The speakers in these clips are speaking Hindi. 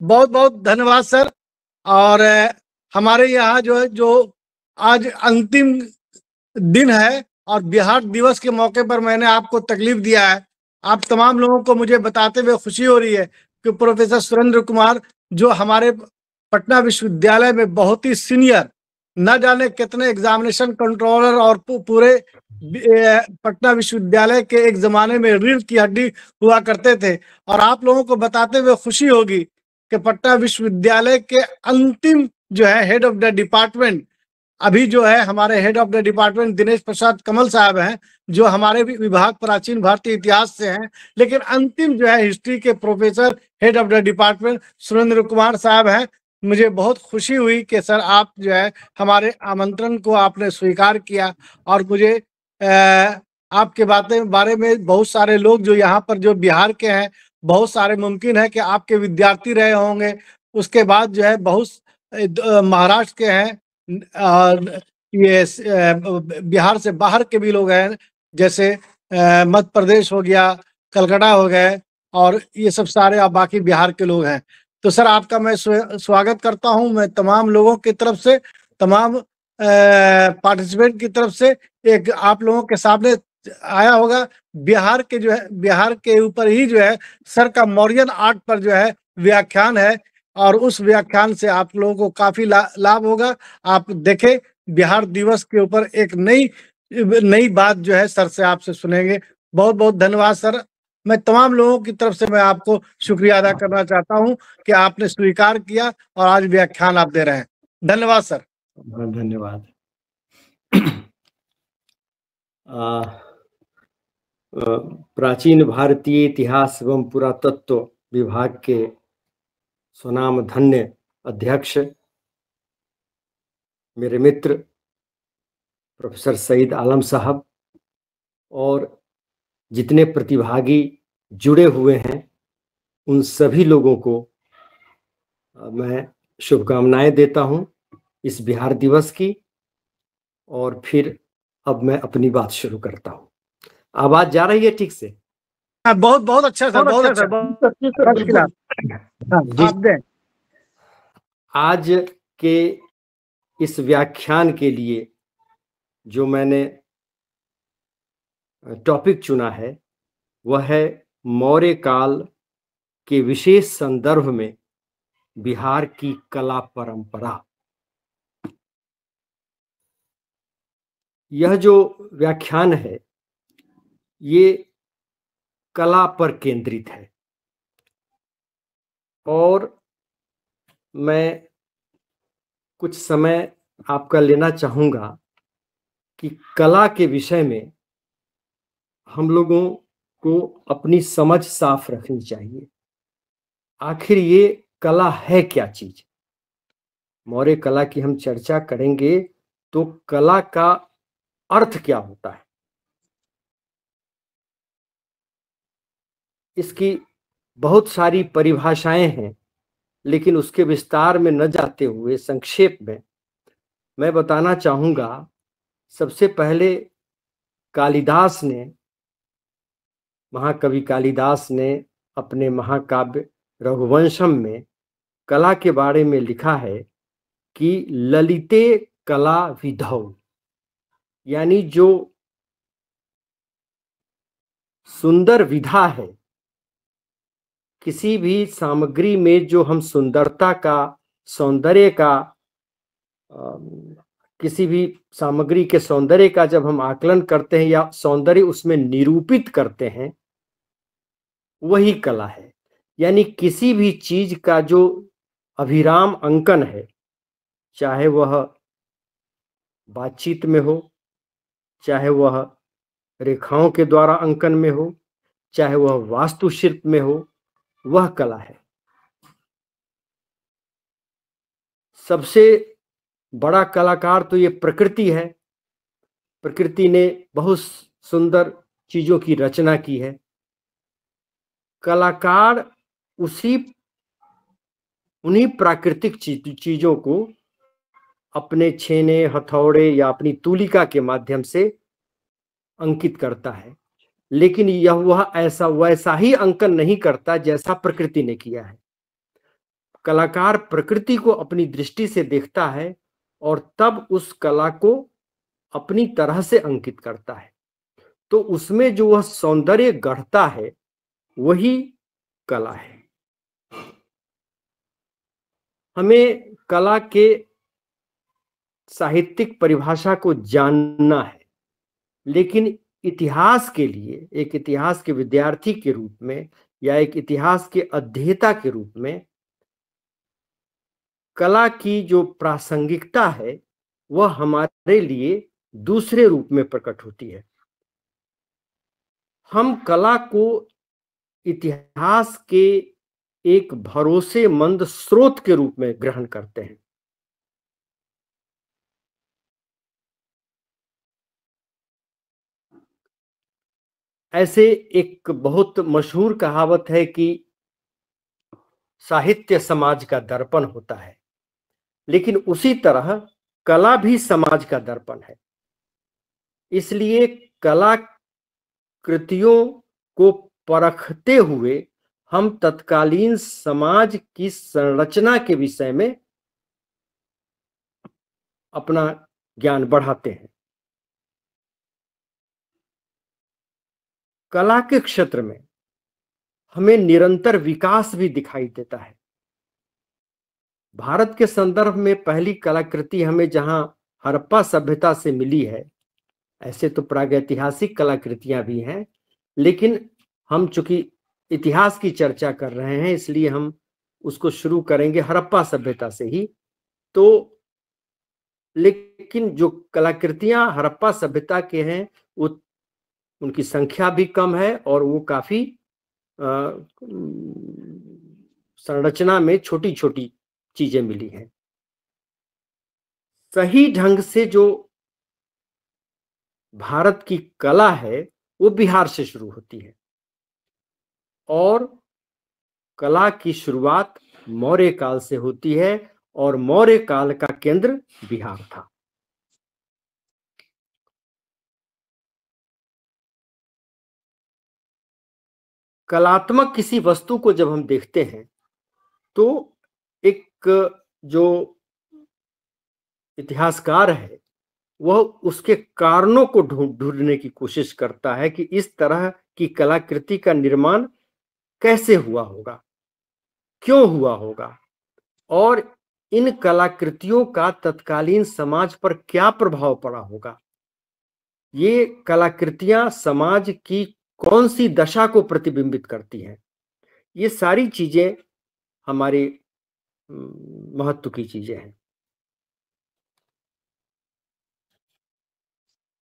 बहुत बहुत धन्यवाद सर। और हमारे यहाँ जो है, जो आज अंतिम दिन है और बिहार दिवस के मौके पर मैंने आपको तकलीफ दिया है, आप तमाम लोगों को मुझे बताते हुए खुशी हो रही है कि प्रोफेसर सुरेंद्र कुमार, जो हमारे पटना विश्वविद्यालय में बहुत ही सीनियर, न जाने कितने एग्जामिनेशन कंट्रोलर और पूरे पटना विश्वविद्यालय के एक जमाने में रीढ़ की हड्डी हुआ करते थे। और आप लोगों को बताते हुए खुशी होगी कि पटना विश्वविद्यालय के अंतिम जो है हेड ऑफ द डिपार्टमेंट, अभी जो है हमारे head of the department Dinesh Prasad Kamal साहब हैं, जो हमारे भी विभाग प्राचीन भारतीय इतिहास से हैं, लेकिन अंतिम जो है हिस्ट्री के professor head of the department Surendra Kumar साहब हैं। मुझे बहुत खुशी हुई कि सर आप जो है हमारे आमंत्रण को आपने स्वीकार किया। और मुझे आपके बारे में बहुत सारे लोग जो यहाँ पर जो बिहार के हैं, बहुत सारे मुमकिन है कि आपके विद्यार्थी रहे होंगे। उसके बाद जो है बहुत महाराष्ट्र के हैं, ये बिहार से बाहर के भी लोग हैं, जैसे मध्य प्रदेश हो गया, कलकत्ता हो गए, और ये सब सारे अब बाकी बिहार के लोग हैं। तो सर आपका मैं स्वागत करता हूं। मैं तमाम लोगों की तरफ से, तमाम पार्टिसिपेंट की तरफ से, एक आप लोगों के सामने आया होगा। बिहार के जो है, बिहार के ऊपर ही जो है सर का मौर्यन आर्ट पर जो है व्याख्यान है, और उस व्याख्यान से आप लोगों को काफी लाभ होगा। आप देखें, बिहार दिवस के ऊपर एक नई नई बात जो है सर से आपसे सुनेंगे। बहुत बहुत धन्यवाद सर। मैं तमाम लोगों की तरफ से मैं आपको शुक्रिया अदा करना चाहता हूं कि आपने स्वीकार किया और आज व्याख्यान आप दे रहे हैं। धन्यवाद सर। धन्यवाद। प्राचीन भारतीय इतिहास एवं पुरातत्व विभाग के स्वनाम धन्य अध्यक्ष, मेरे मित्र प्रोफेसर सईद आलम साहब, और जितने प्रतिभागी जुड़े हुए हैं उन सभी लोगों को मैं शुभकामनाएं देता हूं इस बिहार दिवस की। और फिर अब मैं अपनी बात शुरू करता हूं। आवाज जा रही है ठीक से? बहुत बहुत अच्छा सर, बहुत अच्छा। आप दें। आज के इस व्याख्यान के लिए जो मैंने टॉपिक चुना है वह है मौर्य काल के विशेष संदर्भ में बिहार की कला परंपरा। यह जो व्याख्यान है ये कला पर केंद्रित है, और मैं कुछ समय आपका लेना चाहूंगा कि कला के विषय में हम लोगों को अपनी समझ साफ रखनी चाहिए। आखिर ये कला है क्या चीज? मौर्य कला की हम चर्चा करेंगे तो कला का अर्थ क्या होता है, इसकी बहुत सारी परिभाषाएं हैं, लेकिन उसके विस्तार में न जाते हुए संक्षेप में मैं बताना चाहूंगा। सबसे पहले कालिदास ने, महाकवि कालिदास ने अपने महाकाव्य रघुवंशम में कला के बारे में लिखा है कि ललिते कला विधौ, यानी जो सुंदर विधा है, किसी भी सामग्री में जो हम सुंदरता का, सौंदर्य का, किसी भी सामग्री के सौंदर्य का जब हम आकलन करते हैं या सौंदर्य उसमें निरूपित करते हैं, वही कला है। यानी किसी भी चीज का जो अभिराम अंकन है, चाहे वह बातचीत में हो, चाहे वह रेखाओं के द्वारा अंकन में हो, चाहे वह वास्तुशिल्प में हो, वह कला है। सबसे बड़ा कलाकार तो ये प्रकृति है। प्रकृति ने बहुत सुंदर चीजों की रचना की है। कलाकार उन्हीं प्राकृतिक चीजों को अपने छेने, हथौड़े या अपनी तूलिका के माध्यम से अंकित करता है, लेकिन यह वह वैसा ही अंकन नहीं करता जैसा प्रकृति ने किया है। कलाकार प्रकृति को अपनी दृष्टि से देखता है और तब उस कला को अपनी तरह से अंकित करता है, तो उसमें जो वह सौंदर्य गढ़ता है वही कला है। हमें कला के साहित्यिक परिभाषा को जानना है, लेकिन इतिहास के लिए, एक इतिहास के विद्यार्थी के रूप में या एक इतिहास के अध्येता के रूप में, कला की जो प्रासंगिकता है वह हमारे लिए दूसरे रूप में प्रकट होती है। हम कला को इतिहास के एक भरोसेमंद स्रोत के रूप में ग्रहण करते हैं। ऐसे एक बहुत मशहूर कहावत है कि साहित्य समाज का दर्पण होता है, लेकिन उसी तरह कला भी समाज का दर्पण है। इसलिए कला कृतियों को परखते हुए हम तत्कालीन समाज की संरचना के विषय में अपना ज्ञान बढ़ाते हैं। कला के क्षेत्र में हमें निरंतर विकास भी दिखाई देता है। भारत के संदर्भ में पहली कलाकृति हमें जहां हड़प्पा सभ्यता से मिली है, ऐसे तो प्रागैतिहासिक कलाकृतियां भी हैं, लेकिन हम चूंकि इतिहास की चर्चा कर रहे हैं इसलिए हम उसको शुरू करेंगे हड़प्पा सभ्यता से ही। तो लेकिन जो कलाकृतियां हड़प्पा सभ्यता के हैं वो उनकी संख्या भी कम है और वो काफी संरचना में छोटी छोटी चीजें मिली हैं। सही ढंग से जो भारत की कला है वो बिहार से शुरू होती है और कला की शुरुआत मौर्य काल से होती है और मौर्य काल का केंद्र बिहार था। कलात्मक किसी वस्तु को जब हम देखते हैं तो एक जो इतिहासकार है वह उसके कारणों को ढूंढने की कोशिश करता है कि इस तरह की कलाकृति का निर्माण कैसे हुआ होगा, क्यों हुआ होगा और इन कलाकृतियों का तत्कालीन समाज पर क्या प्रभाव पड़ा होगा। ये कलाकृतियां समाज की कौन सी दशा को प्रतिबिंबित करती हैं। ये सारी चीजें हमारे महत्व की चीजें हैं।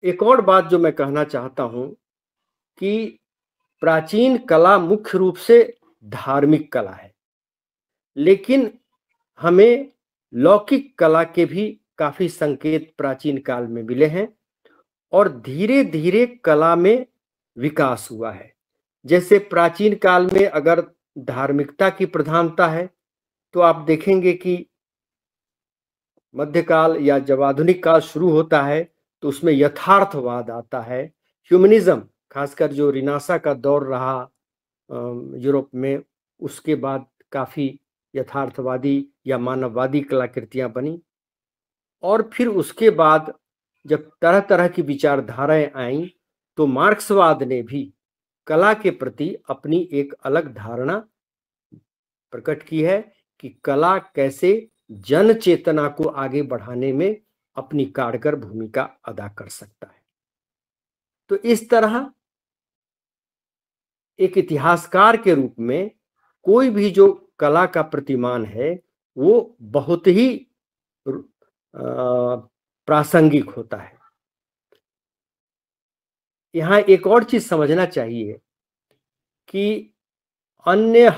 एक और बात जो मैं कहना चाहता हूं कि प्राचीन कला मुख्य रूप से धार्मिक कला है, लेकिन हमें लौकिक कला के भी काफी संकेत प्राचीन काल में मिले हैं और धीरे धीरे कला में विकास हुआ है। जैसे प्राचीन काल में अगर धार्मिकता की प्रधानता है तो आप देखेंगे कि मध्यकाल या जब आधुनिक काल शुरू होता है तो उसमें यथार्थवाद आता है। ह्यूमनिज्म, खासकर जो रिनासा का दौर रहा यूरोप में, उसके बाद काफी यथार्थवादी या मानववादी कलाकृतियां बनी और फिर उसके बाद जब तरह तरह की विचारधाराएं आईं तो मार्क्सवाद ने भी कला के प्रति अपनी एक अलग धारणा प्रकट की है कि कला कैसे जन चेतना को आगे बढ़ाने में अपनी कारगर भूमिका अदा कर सकता है। तो इस तरह एक इतिहासकार के रूप में कोई भी जो कला का प्रतिमान है वो बहुत ही प्रासंगिक होता है। यहां एक और चीज समझना चाहिए कि अन्य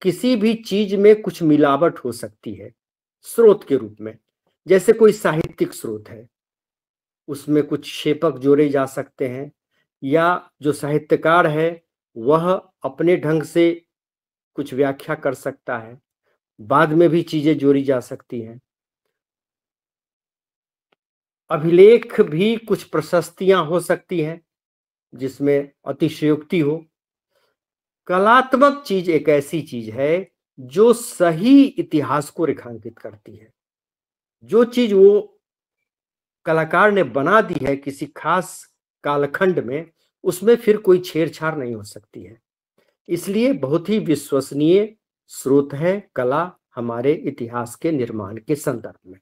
किसी भी चीज में कुछ मिलावट हो सकती है स्रोत के रूप में। जैसे कोई साहित्यिक स्रोत है, उसमें कुछ शेपक जोड़े जा सकते हैं या जो साहित्यकार है वह अपने ढंग से कुछ व्याख्या कर सकता है, बाद में भी चीजें जोड़ी जा सकती हैं। अभिलेख भी कुछ प्रशस्तियां हो सकती हैं जिसमें अतिशयोक्ति हो। कलात्मक चीज एक ऐसी चीज है जो सही इतिहास को रेखांकित करती है। जो चीज वो कलाकार ने बना दी है किसी खास कालखंड में, उसमें फिर कोई छेड़छाड़ नहीं हो सकती है। इसलिए बहुत ही विश्वसनीय स्रोत है कला हमारे इतिहास के निर्माण के संदर्भ में।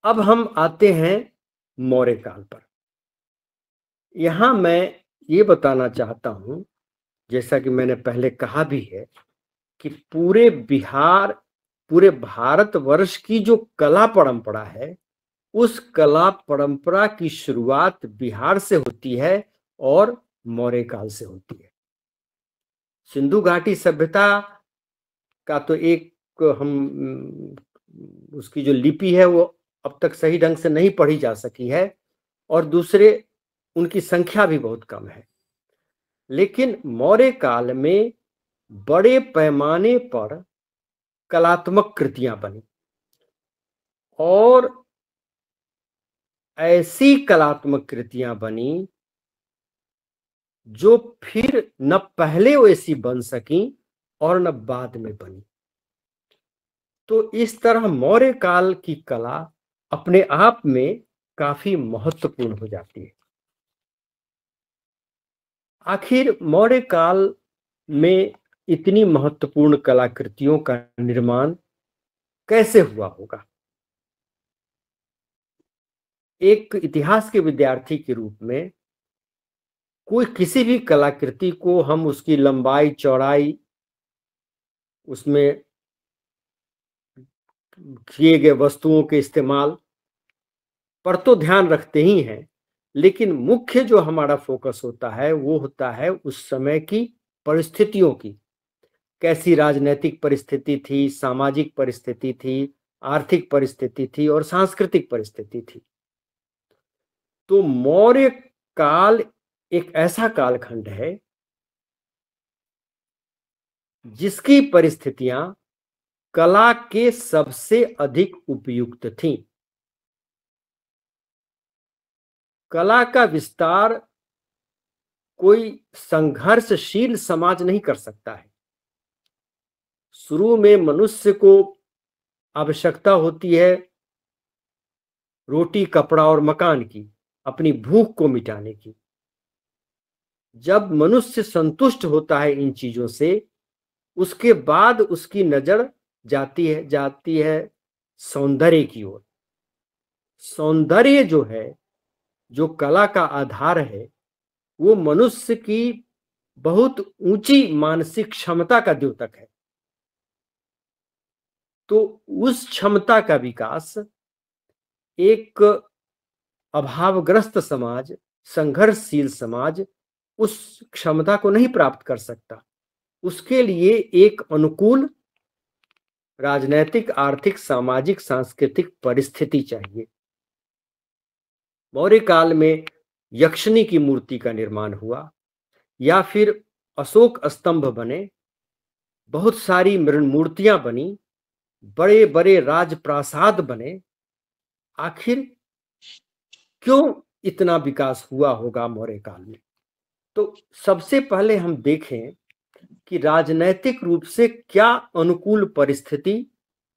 अब हम आते हैं मौर्य काल पर। यहां मैं ये बताना चाहता हूं, जैसा कि मैंने पहले कहा भी है, कि पूरे भारतवर्ष की जो कला परंपरा है, उस कला परंपरा की शुरुआत बिहार से होती है और मौर्य काल से होती है। सिंधु घाटी सभ्यता का तो एक हम उसकी जो लिपि है वो अब तक सही ढंग से नहीं पढ़ी जा सकी है, और दूसरे उनकी संख्या भी बहुत कम है। लेकिन मौर्य काल में बड़े पैमाने पर कलात्मक कृतियां बनी, और ऐसी कलात्मक कृतियां बनी जो फिर न पहले वैसी बन सकी और न बाद में बनी। तो इस तरह मौर्य काल की कला अपने आप में काफी महत्वपूर्ण हो जाती है। आखिर मौर्य काल में इतनी महत्वपूर्ण कलाकृतियों का निर्माण कैसे हुआ होगा? एक इतिहास के विद्यार्थी के रूप में कोई किसी भी कलाकृति को हम उसकी लंबाई चौड़ाई, उसमें किए गए वस्तुओं के इस्तेमाल पर तो ध्यान रखते ही हैं, लेकिन मुख्य जो हमारा फोकस होता है वो होता है उस समय की परिस्थितियों की। कैसी राजनीतिक परिस्थिति थी, सामाजिक परिस्थिति थी, आर्थिक परिस्थिति थी और सांस्कृतिक परिस्थिति थी। तो मौर्य काल एक ऐसा कालखंड है जिसकी परिस्थितियां कला के सबसे अधिक उपयुक्त थीं। कला का विस्तार कोई संघर्षशील समाज नहीं कर सकता है। शुरू में मनुष्य को आवश्यकता होती है रोटी, कपड़ा और मकान की, अपनी भूख को मिटाने की। जब मनुष्य संतुष्ट होता है इन चीजों से, उसके बाद उसकी नजर जाती है सौंदर्य की ओर। सौंदर्य जो है, जो कला का आधार है, वो मनुष्य की बहुत ऊंची मानसिक क्षमता का द्योतक है। तो उस क्षमता का विकास एक अभावग्रस्त समाज, संघर्षशील समाज उस क्षमता को नहीं प्राप्त कर सकता। उसके लिए एक अनुकूल राजनैतिक, आर्थिक, सामाजिक, सांस्कृतिक परिस्थिति चाहिए। मौर्य काल में यक्षिणी की मूर्ति का निर्माण हुआ, या फिर अशोक स्तंभ बने, बहुत सारी मूर्तियां बनी, बड़े बड़े राजप्रासाद बने। आखिर क्यों इतना विकास हुआ होगा मौर्य काल में? तो सबसे पहले हम देखें कि राजनैतिक रूप से क्या अनुकूल परिस्थिति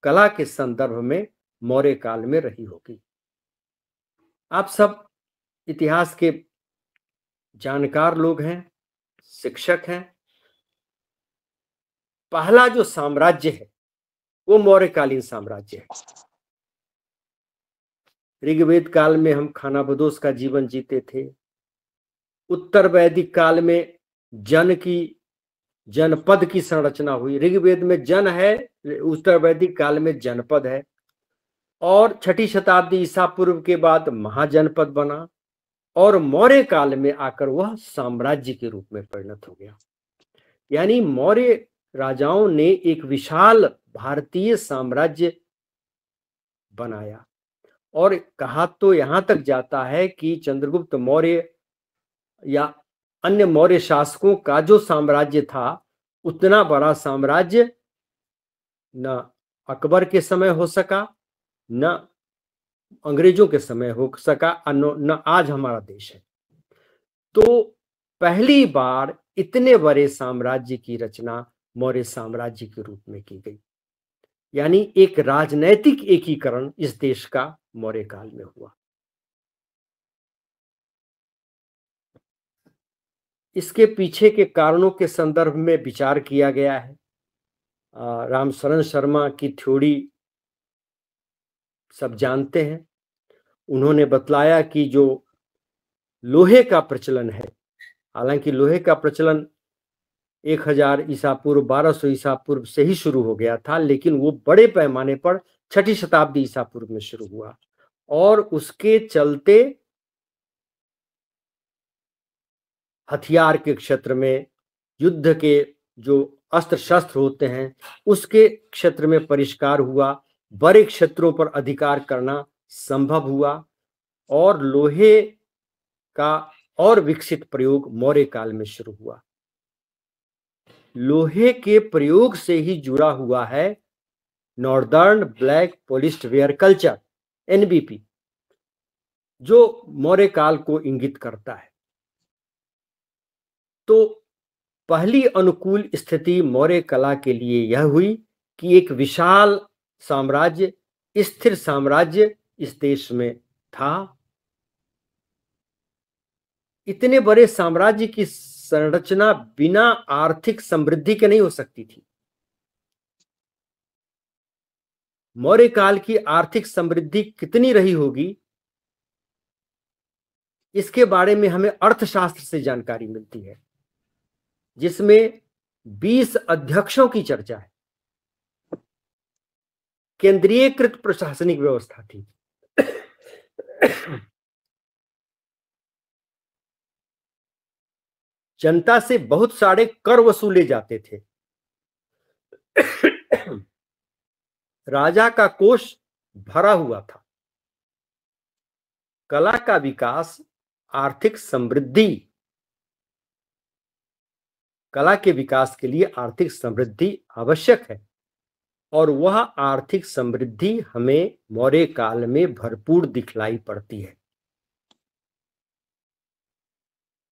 कला के संदर्भ में मौर्य काल में रही होगी। आप सब इतिहास के जानकार लोग हैं, शिक्षक हैं। पहला जो साम्राज्य है वो मौर्यकालीन साम्राज्य है। ऋग्वेद काल में हम खानाबदोश का जीवन जीते थे। उत्तर वैदिक काल में जनपद की संरचना हुई। ऋग्वेद में जन है, उत्तर वैदिक काल में जनपद है, और 6ठी शताब्दी ईसा पूर्व के बाद महाजनपद बना, और मौर्य काल में आकर वह साम्राज्य के रूप में परिणत हो गया। यानी मौर्य राजाओं ने एक विशाल भारतीय साम्राज्य बनाया। और कहा तो यहां तक जाता है कि चंद्रगुप्त मौर्य या अन्य मौर्य शासकों का जो साम्राज्य था, उतना बड़ा साम्राज्य न अकबर के समय हो सका, न अंग्रेजों के समय हो सका, न आज हमारा देश है। तो पहली बार इतने बड़े साम्राज्य की रचना मौर्य साम्राज्य के रूप में की गई। यानी एक राजनैतिक एकीकरण इस देश का मौर्य काल में हुआ। इसके पीछे के कारणों के संदर्भ में विचार किया गया है। रामशरण शर्मा की थ्योरी सब जानते हैं। उन्होंने बतलाया कि जो लोहे का प्रचलन है, हालांकि लोहे का प्रचलन 1000 ईसा पूर्व 1200 ईसा पूर्व से ही शुरू हो गया था, लेकिन वो बड़े पैमाने पर 6ठी शताब्दी ईसा पूर्व में शुरू हुआ और उसके चलते हथियार के क्षेत्र में, युद्ध के जो अस्त्र शस्त्र होते हैं उसके क्षेत्र में परिष्कार हुआ, बड़े क्षेत्रों पर अधिकार करना संभव हुआ और लोहे का और विकसित प्रयोग मौर्य काल में शुरू हुआ। लोहे के प्रयोग से ही जुड़ा हुआ है northern black polished where culture, NBP, जो मौर्य काल को इंगित करता है। तो पहली अनुकूल स्थिति मौर्य कला के लिए यह हुई कि एक विशाल साम्राज्य, स्थिर साम्राज्य इस देश में था। इतने बड़े साम्राज्य की संरचना बिना आर्थिक समृद्धि के नहीं हो सकती थी। मौर्य काल की आर्थिक समृद्धि कितनी रही होगी, इसके बारे में हमें अर्थशास्त्र से जानकारी मिलती है, जिसमें 20 अध्यक्षों की चर्चा है। केंद्रीयकृत प्रशासनिक व्यवस्था थी। जनता से बहुत सारे कर वसूले जाते थे। राजा का कोष भरा हुआ था। कला का विकास, आर्थिक समृद्धि, कला के विकास के लिए आर्थिक समृद्धि आवश्यक है और वह आर्थिक समृद्धि हमें मौर्य काल में भरपूर दिखलाई पड़ती है।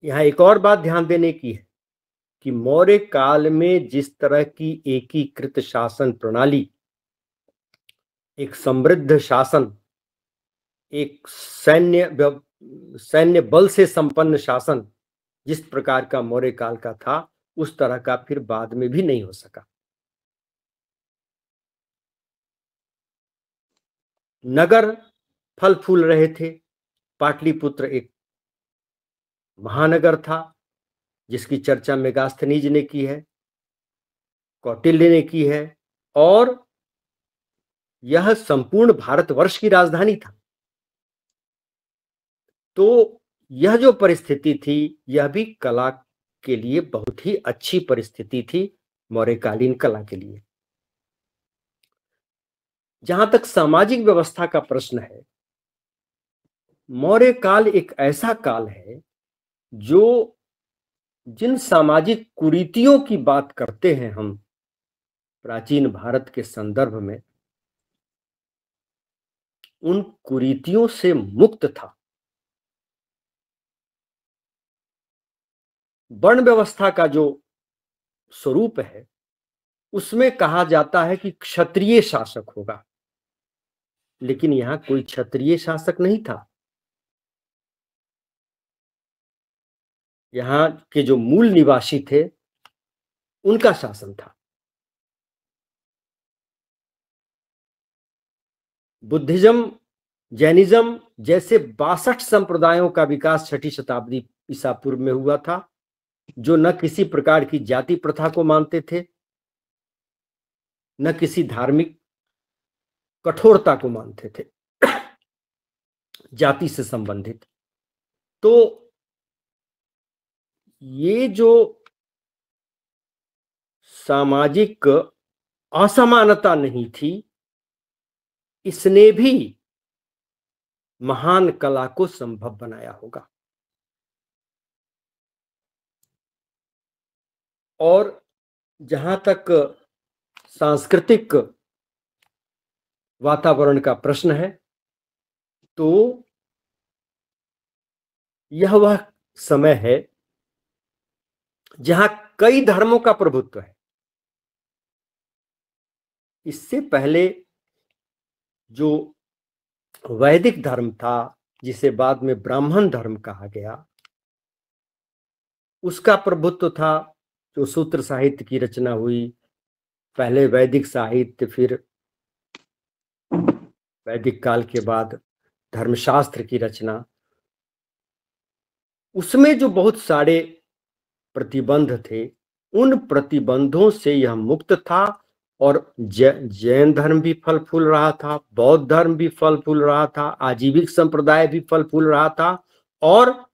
यहां एक और बात ध्यान देने की है कि मौर्य काल में जिस तरह की एकीकृत शासन प्रणाली, एक समृद्ध शासन, एक सैन्य बल से संपन्न शासन जिस प्रकार का मौर्य काल का था, उस तरह का फिर बाद में भी नहीं हो सका। नगर फल फूल रहे थे। पाटलिपुत्र एक महानगर था जिसकी चर्चा मेगास्थनीज ने की है, कौटिल्य ने की है और यह संपूर्ण भारतवर्ष की राजधानी था। तो यह जो परिस्थिति थी, यह भी कला के लिए बहुत ही अच्छी परिस्थिति थी, मौर्यकालीन कला के लिए। जहां तक सामाजिक व्यवस्था का प्रश्न है, मौर्य काल एक ऐसा काल है जो जिन सामाजिक कुरीतियों की बात करते हैं हम प्राचीन भारत के संदर्भ में, उन कुरीतियों से मुक्त था। वर्ण व्यवस्था का जो स्वरूप है उसमें कहा जाता है कि क्षत्रिय शासक होगा, लेकिन यहां कोई क्षत्रिय शासक नहीं था। यहां के जो मूल निवासी थे उनका शासन था। बुद्धिज्म, जैनिज्म जैसे 62 संप्रदायों का विकास 6ठी शताब्दी ईसा पूर्व में हुआ था, जो न किसी प्रकार की जाति प्रथा को मानते थे, न किसी धार्मिक कठोरता को मानते थे जाति से संबंधित। तो ये जो सामाजिक असमानता नहीं थी, इसने भी महान कला को संभव बनाया होगा। और जहां तक सांस्कृतिक वातावरण का प्रश्न है, तो यह वह समय है जहां कई धर्मों का प्रभुत्व है। इससे पहले जो वैदिक धर्म था, जिसे बाद में ब्राह्मण धर्म कहा गया, उसका प्रभुत्व था। जो सूत्र साहित्य की रचना हुई, पहले वैदिक साहित्य, फिर वैदिक काल के बाद धर्मशास्त्र की रचना, उसमें जो बहुत सारे प्रतिबंध थे, उन प्रतिबंधों से यह मुक्त था। और जैन धर्म भी फल फूल रहा था, बौद्ध धर्म भी फल फूल रहा था, आजीविक संप्रदाय भी फल फूल रहा था, और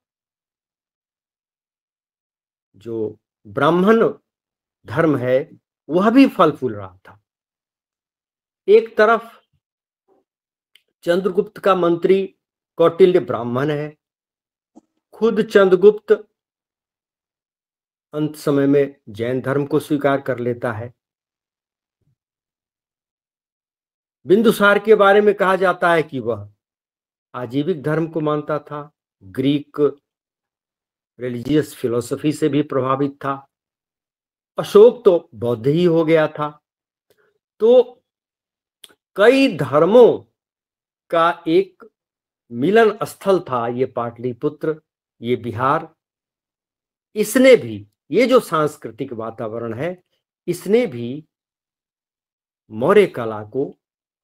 जो ब्राह्मण धर्म है वह भी फल फूल रहा था। एक तरफ चंद्रगुप्त का मंत्री कौटिल्य ब्राह्मण है, खुद चंद्रगुप्त अंत समय में जैन धर्म को स्वीकार कर लेता है। बिंदुसार के बारे में कहा जाता है कि वह आजीविक धर्म को मानता था, ग्रीक रिलीजियस फिलॉसफी से भी प्रभावित था। अशोक तो बौद्ध ही हो गया था। तो कई धर्मों का एक मिलन स्थल था ये पाटलिपुत्र, ये बिहार। इसने भी, ये जो सांस्कृतिक वातावरण है, इसने भी मौर्य कला को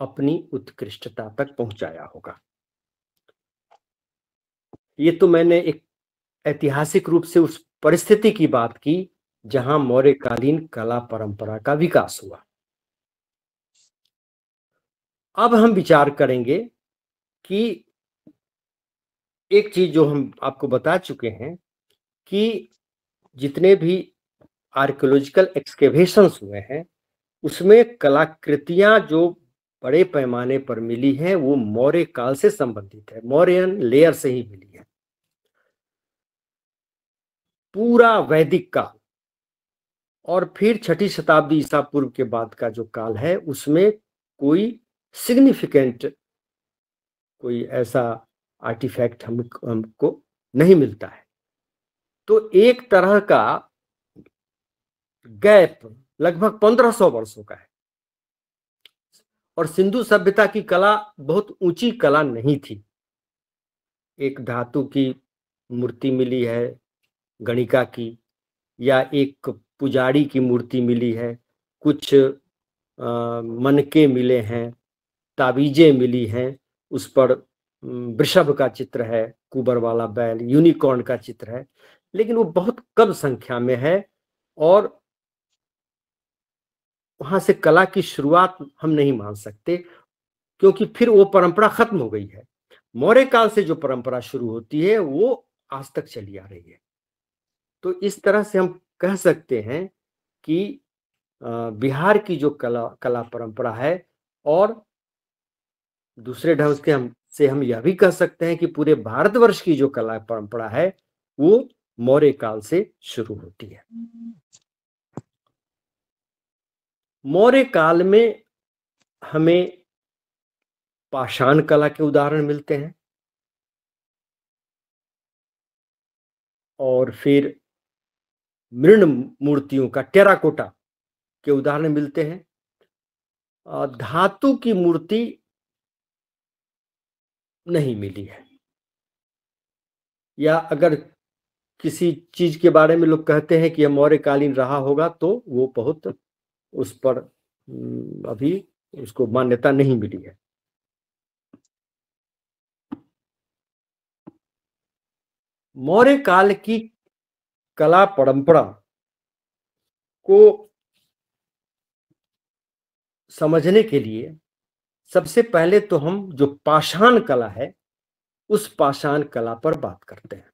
अपनी उत्कृष्टता तक पहुंचाया होगा। ये तो मैंने एक ऐतिहासिक रूप से उस परिस्थिति की बात की जहां मौर्यकालीन कला परंपरा का विकास हुआ। अब हम विचार करेंगे कि एक चीज जो हम आपको बता चुके हैं कि जितने भी आर्कियोलॉजिकल एक्सकेवेशंस हुए हैं, उसमें कलाकृतियां जो बड़े पैमाने पर मिली हैं वो मौर्य काल से संबंधित है, मौर्यन लेयर से ही मिली है। पूरा वैदिक काल और फिर 6ठी शताब्दी ईसा पूर्व के बाद का जो काल है, उसमें कोई सिग्निफिकेंट, कोई ऐसा आर्टिफैक्ट हमको नहीं मिलता है। तो एक तरह का गैप लगभग 1500 वर्षों का है। और सिंधु सभ्यता की कला बहुत ऊंची कला नहीं थी। एक धातु की मूर्ति मिली है गणिका की, या एक पुजारी की मूर्ति मिली है, कुछ मनके मिले हैं, ताबीजें मिली हैं, उस पर वृषभ का चित्र है, कुबर वाला बैल, यूनिकॉर्न का चित्र है, लेकिन वो बहुत कम संख्या में है। और वहां से कला की शुरुआत हम नहीं मान सकते, क्योंकि फिर वो परंपरा खत्म हो गई है। मौर्य काल से जो परंपरा शुरू होती है वो आज तक चली आ रही है। तो इस तरह से हम कह सकते हैं कि बिहार की जो कला परंपरा है, और दूसरे ढंग से हम यह भी कह सकते हैं कि पूरे भारतवर्ष की जो कला परंपरा है वो मौर्य काल से शुरू होती है। मौर्य काल में हमें पाषाण कला के उदाहरण मिलते हैं, और फिर मृण मूर्तियों का, टेराकोटा के उदाहरण मिलते हैं। धातु की मूर्ति नहीं मिली है, या अगर किसी चीज के बारे में लोग कहते हैं कि यह मौर्यकालीन रहा होगा, तो वो बहुत उस पर अभी उसको मान्यता नहीं मिली है। मौर्य काल की कला परंपरा को समझने के लिए सबसे पहले तो हम जो पाषाण कला है उस पाषाण कला पर बात करते हैं।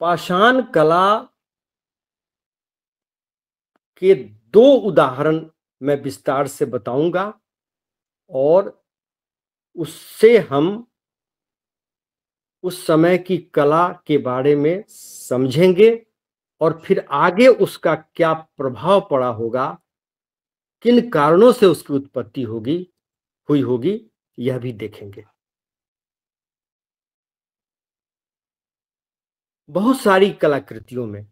पाषाण कला के 2 उदाहरण मैं विस्तार से बताऊंगा, और उससे हम उस समय की कला के बारे में समझेंगे, और फिर आगे उसका क्या प्रभाव पड़ा होगा, किन कारणों से उसकी उत्पत्ति हुई होगी, यह भी देखेंगे। बहुत सारी कलाकृतियों में,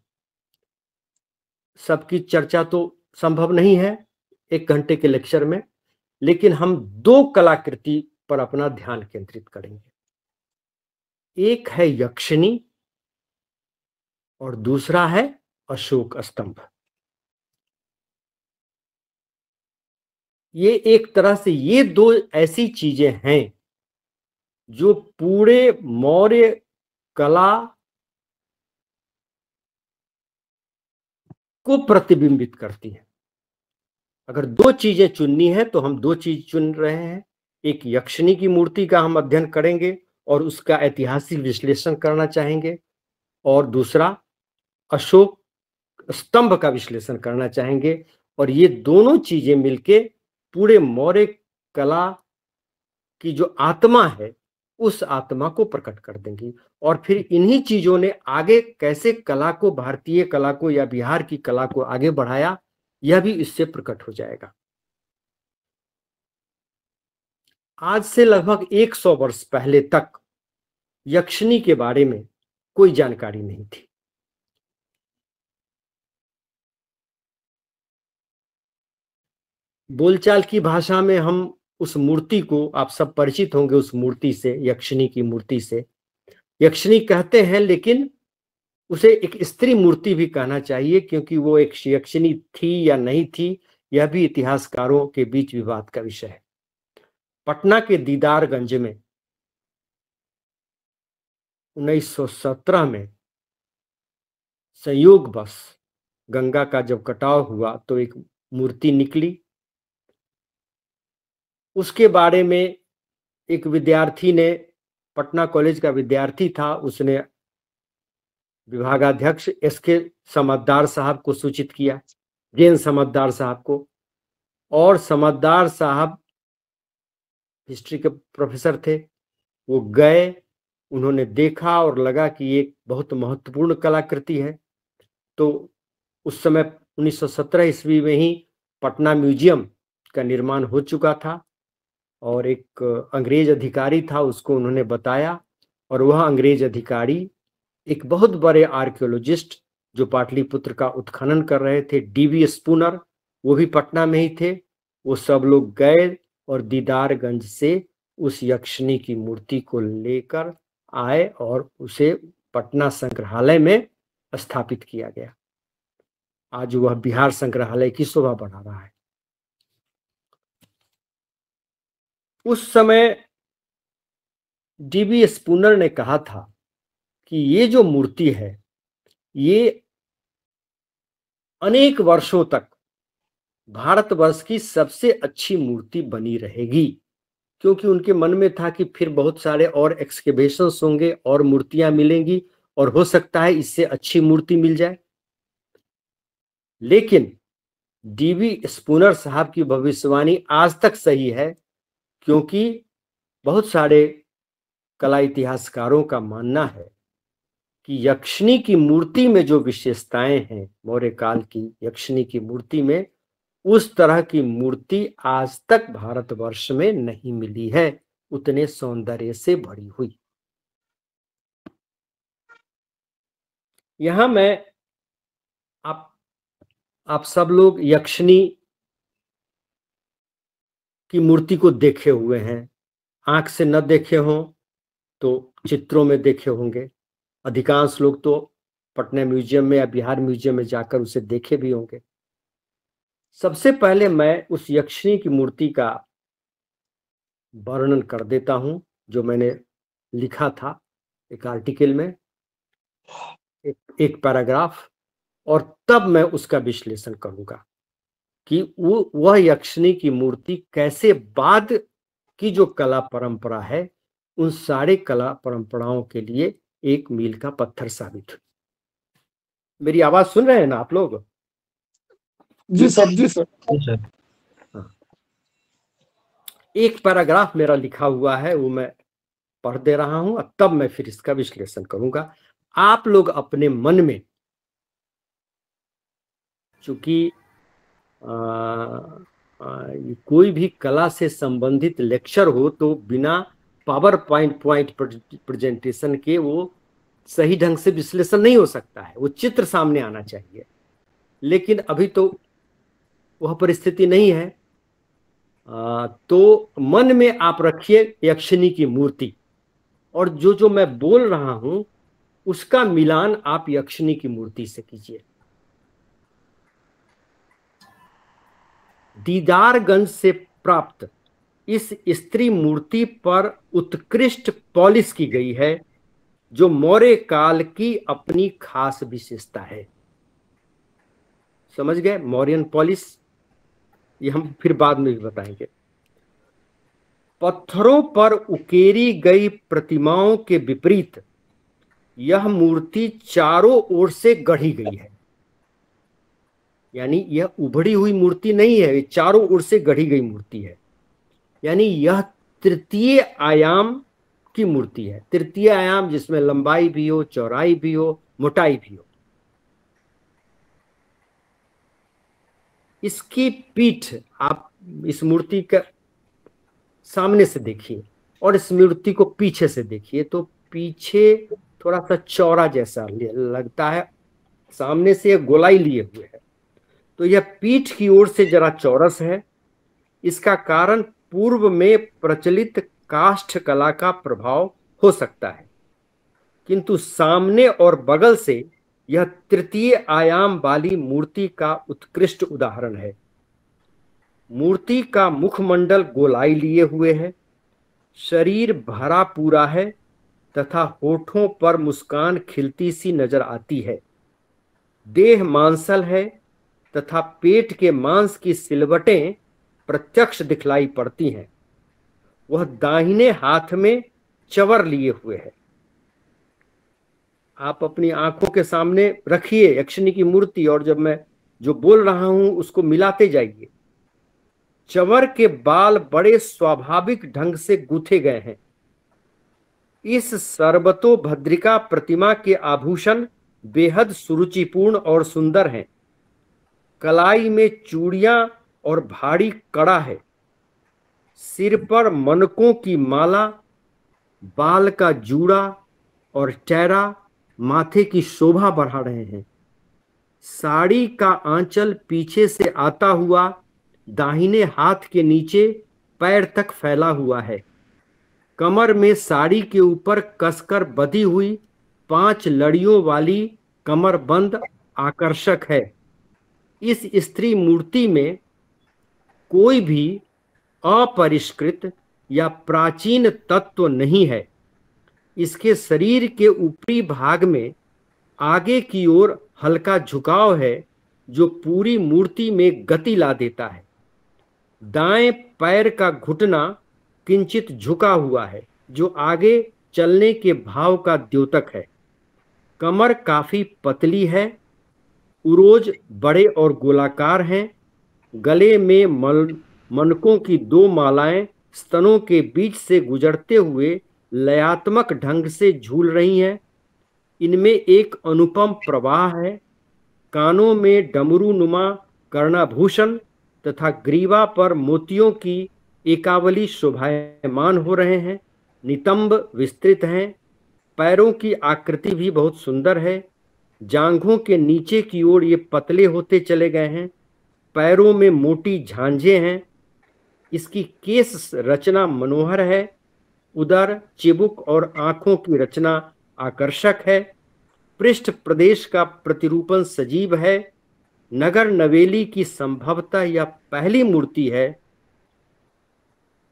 सबकी चर्चा तो संभव नहीं है 1 घंटे के लेक्चर में, लेकिन हम 2 कलाकृति पर अपना ध्यान केंद्रित करेंगे। एक है यक्षिणी और दूसरा है अशोक स्तंभ। ये एक तरह से ये 2 ऐसी चीजें हैं जो पूरे मौर्य कला को प्रतिबिंबित करती हैं। अगर 2 चीजें चुननी है तो हम 2 चीज चुन रहे हैं। एक यक्षिणी की मूर्ति का हम अध्ययन करेंगे और उसका ऐतिहासिक विश्लेषण करना चाहेंगे, और दूसरा अशोक स्तंभ का विश्लेषण करना चाहेंगे। और ये दोनों चीजें मिलके पूरे मौर्य कला की जो आत्मा है उस आत्मा को प्रकट कर देंगी। और फिर इन्हीं चीजों ने आगे कैसे कला को, भारतीय कला को या बिहार की कला को आगे बढ़ाया, यह भी इससे प्रकट हो जाएगा। आज से लगभग 100 वर्ष पहले तक यक्षिणी के बारे में कोई जानकारी नहीं थी। बोलचाल की भाषा में हम उस मूर्ति को, आप सब परिचित होंगे उस मूर्ति से, यक्षिणी की मूर्ति से। यक्षिणी कहते हैं, लेकिन उसे एक स्त्री मूर्ति भी कहना चाहिए, क्योंकि वो एक यक्षिणी थी या नहीं थी, यह भी इतिहासकारों के बीच विवाद का विषय है। पटना के दीदारगंज में 1917 में संयोगवश गंगा का जब कटाव हुआ तो एक मूर्ति निकली। उसके बारे में एक विद्यार्थी ने, पटना कॉलेज का विद्यार्थी था, उसने विभागाध्यक्ष एसके समद्दार साहब को सूचित किया, जैन समद्दार साहब को। और समद्दार साहब हिस्ट्री के प्रोफेसर थे, वो गए, उन्होंने देखा और लगा कि ये बहुत महत्वपूर्ण कलाकृति है। तो उस समय 1917 ईस्वी में ही पटना म्यूजियम का निर्माण हो चुका था, और एक अंग्रेज अधिकारी था, उसको उन्होंने बताया, और वह अंग्रेज अधिकारी एक बहुत बड़े आर्कियोलॉजिस्ट जो पाटलिपुत्र का उत्खनन कर रहे थे, डीवी स्पूनर, वो भी पटना में ही थे। वो सब लोग गए और दीदारगंज से उस यक्षिणी की मूर्ति को लेकर आए और उसे पटना संग्रहालय में स्थापित किया गया। आज वह बिहार संग्रहालय की शोभा बढ़ा रहा है। उस समय डीवी स्पूनर ने कहा था कि ये जो मूर्ति है ये अनेक वर्षों तक भारतवर्ष की सबसे अच्छी मूर्ति बनी रहेगी, क्योंकि उनके मन में था कि फिर बहुत सारे और एक्सकेवेशंस होंगे और मूर्तियां मिलेंगी और हो सकता है इससे अच्छी मूर्ति मिल जाए। लेकिन डीवी स्पूनर साहब की भविष्यवाणी आज तक सही है, क्योंकि बहुत सारे कला इतिहासकारों का मानना है कि यक्षिणी की मूर्ति में जो विशेषताएं हैं मौर्य काल की यक्षिणी की मूर्ति में, उस तरह की मूर्ति आज तक भारतवर्ष में नहीं मिली है, उतने सौंदर्य से भरी हुई। यहां मैं आप सब लोग यक्षिणी की मूर्ति को देखे हुए हैं, आंख से न देखे हों तो चित्रों में देखे होंगे। अधिकांश लोग तो पटना म्यूजियम में या बिहार म्यूजियम में जाकर उसे देखे भी होंगे। सबसे पहले मैं उस यक्षिणी की मूर्ति का वर्णन कर देता हूं जो मैंने लिखा था एक आर्टिकल में, एक पैराग्राफ, और तब मैं उसका विश्लेषण करूंगा कि वह यक्षिणी की मूर्ति कैसे बाद की जो कला परंपरा है उन सारे कला परंपराओं के लिए एक मील का पत्थर साबित हुई। मेरी आवाज सुन रहे हैं ना आप लोग? जी सर, जी सर। हाँ। एक पैराग्राफ मेरा लिखा हुआ है, वो मैं पढ़ दे रहा हूं, और तब मैं फिर इसका विश्लेषण करूंगा। आप लोग अपने मन में, चूंकि कोई भी कला से संबंधित लेक्चर हो तो बिना पावर पॉइंट प्रेजेंटेशन के वो सही ढंग से विश्लेषण नहीं हो सकता है, वो चित्र सामने आना चाहिए, लेकिन अभी तो वह परिस्थिति नहीं है। तो मन में आप रखिए यक्षिणी की मूर्ति, और जो जो मैं बोल रहा हूं उसका मिलान आप यक्षिणी की मूर्ति से कीजिए। दीदारगंज से प्राप्त इस स्त्री मूर्ति पर उत्कृष्ट पॉलिश की गई है, जो मौर्य काल की अपनी खास विशेषता है। समझ गए? मौर्यन पॉलिश, ये हम फिर बाद में भी बताएंगे। पत्थरों पर उकेरी गई प्रतिमाओं के विपरीत यह मूर्ति चारों ओर से गढ़ी गई है, यानी यह उभड़ी हुई मूर्ति नहीं है, ये चारों ओर से गढ़ी गई मूर्ति है। यानी यह तृतीय आयाम की मूर्ति है। तृतीय आयाम जिसमें लंबाई भी हो, चौड़ाई भी हो, मोटाई भी हो। इसकी पीठ आप इस मूर्ति का सामने से देखिए और इस मूर्ति को पीछे से देखिए, तो पीछे थोड़ा सा चौड़ा जैसा लगता है, सामने से गोलाई लिए हुए है। तो यह पीठ की ओर से जरा चौरस है। इसका कारण पूर्व में प्रचलित काष्ठ कला का प्रभाव हो सकता है, किंतु सामने और बगल से यह तृतीय आयाम वाली मूर्ति का उत्कृष्ट उदाहरण है। मूर्ति का मुखमंडल गोलाई लिए हुए है, शरीर भरा पूरा है तथा होठों पर मुस्कान खिलती सी नजर आती है। देह मांसल है तथा पेट के मांस की सिलवटें प्रत्यक्ष दिखलाई पड़ती हैं। वह दाहिने हाथ में चवर लिए हुए है। आप अपनी आंखों के सामने रखिए यक्षिणी की मूर्ति, और जब मैं जो बोल रहा हूं उसको मिलाते जाइए। चवर के बाल बड़े स्वाभाविक ढंग से गूंथे गए हैं। इस सर्वतोभद्रिका प्रतिमा के आभूषण बेहद सुरुचिपूर्ण और सुंदर हैं। कलाई में चूड़ियां और भारी कड़ा है। सिर पर मनकों की माला, बाल का जूड़ा और टैरा माथे की शोभा बढ़ा रहे हैं। साड़ी का आंचल पीछे से आता हुआ दाहिने हाथ के नीचे पैर तक फैला हुआ है। कमर में साड़ी के ऊपर कसकर बंधी हुई 5 लड़ियों वाली कमरबंद आकर्षक है। इस स्त्री मूर्ति में कोई भी अपरिष्कृत या प्राचीन तत्व नहीं है। इसके शरीर के ऊपरी भाग में आगे की ओर हल्का झुकाव है, जो पूरी मूर्ति में गति ला देता है। दाएं पैर का घुटना किंचित झुका हुआ है, जो आगे चलने के भाव का द्योतक है। कमर काफी पतली है। उरोज बड़े और गोलाकार हैं। गले में मनकों की 2 मालाएं स्तनों के बीच से गुजरते हुए लयात्मक ढंग से झूल रही हैं। इनमें एक अनुपम प्रवाह है। कानों में डमरू नुमा कर्णाभूषण तथा ग्रीवा पर मोतियों की एकावली शोभायमान हो रहे हैं। नितंब विस्तृत हैं। पैरों की आकृति भी बहुत सुंदर है। जांघों के नीचे की ओर ये पतले होते चले गए हैं। पैरों में मोटी झांझें हैं। इसकी केश रचना मनोहर है। उदर, चिबुक और आंखों की रचना आकर्षक है। पृष्ठ प्रदेश का प्रतिरूपण सजीव है। नगर नवेली की संभवतः यह पहली मूर्ति है।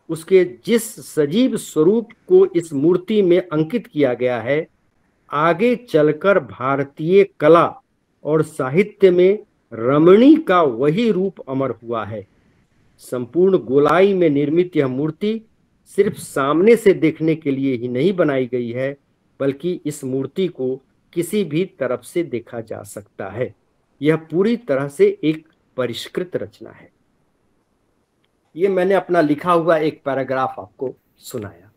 उसके जिस सजीव स्वरूप को इस मूर्ति में अंकित किया गया है, आगे चलकर भारतीय कला और साहित्य में रमणी का वही रूप अमर हुआ है। संपूर्ण गोलाई में निर्मित यह मूर्ति सिर्फ सामने से देखने के लिए ही नहीं बनाई गई है, बल्कि इस मूर्ति को किसी भी तरफ से देखा जा सकता है। यह पूरी तरह से एक परिष्कृत रचना है। ये मैंने अपना लिखा हुआ एक पैराग्राफ आपको सुनाया,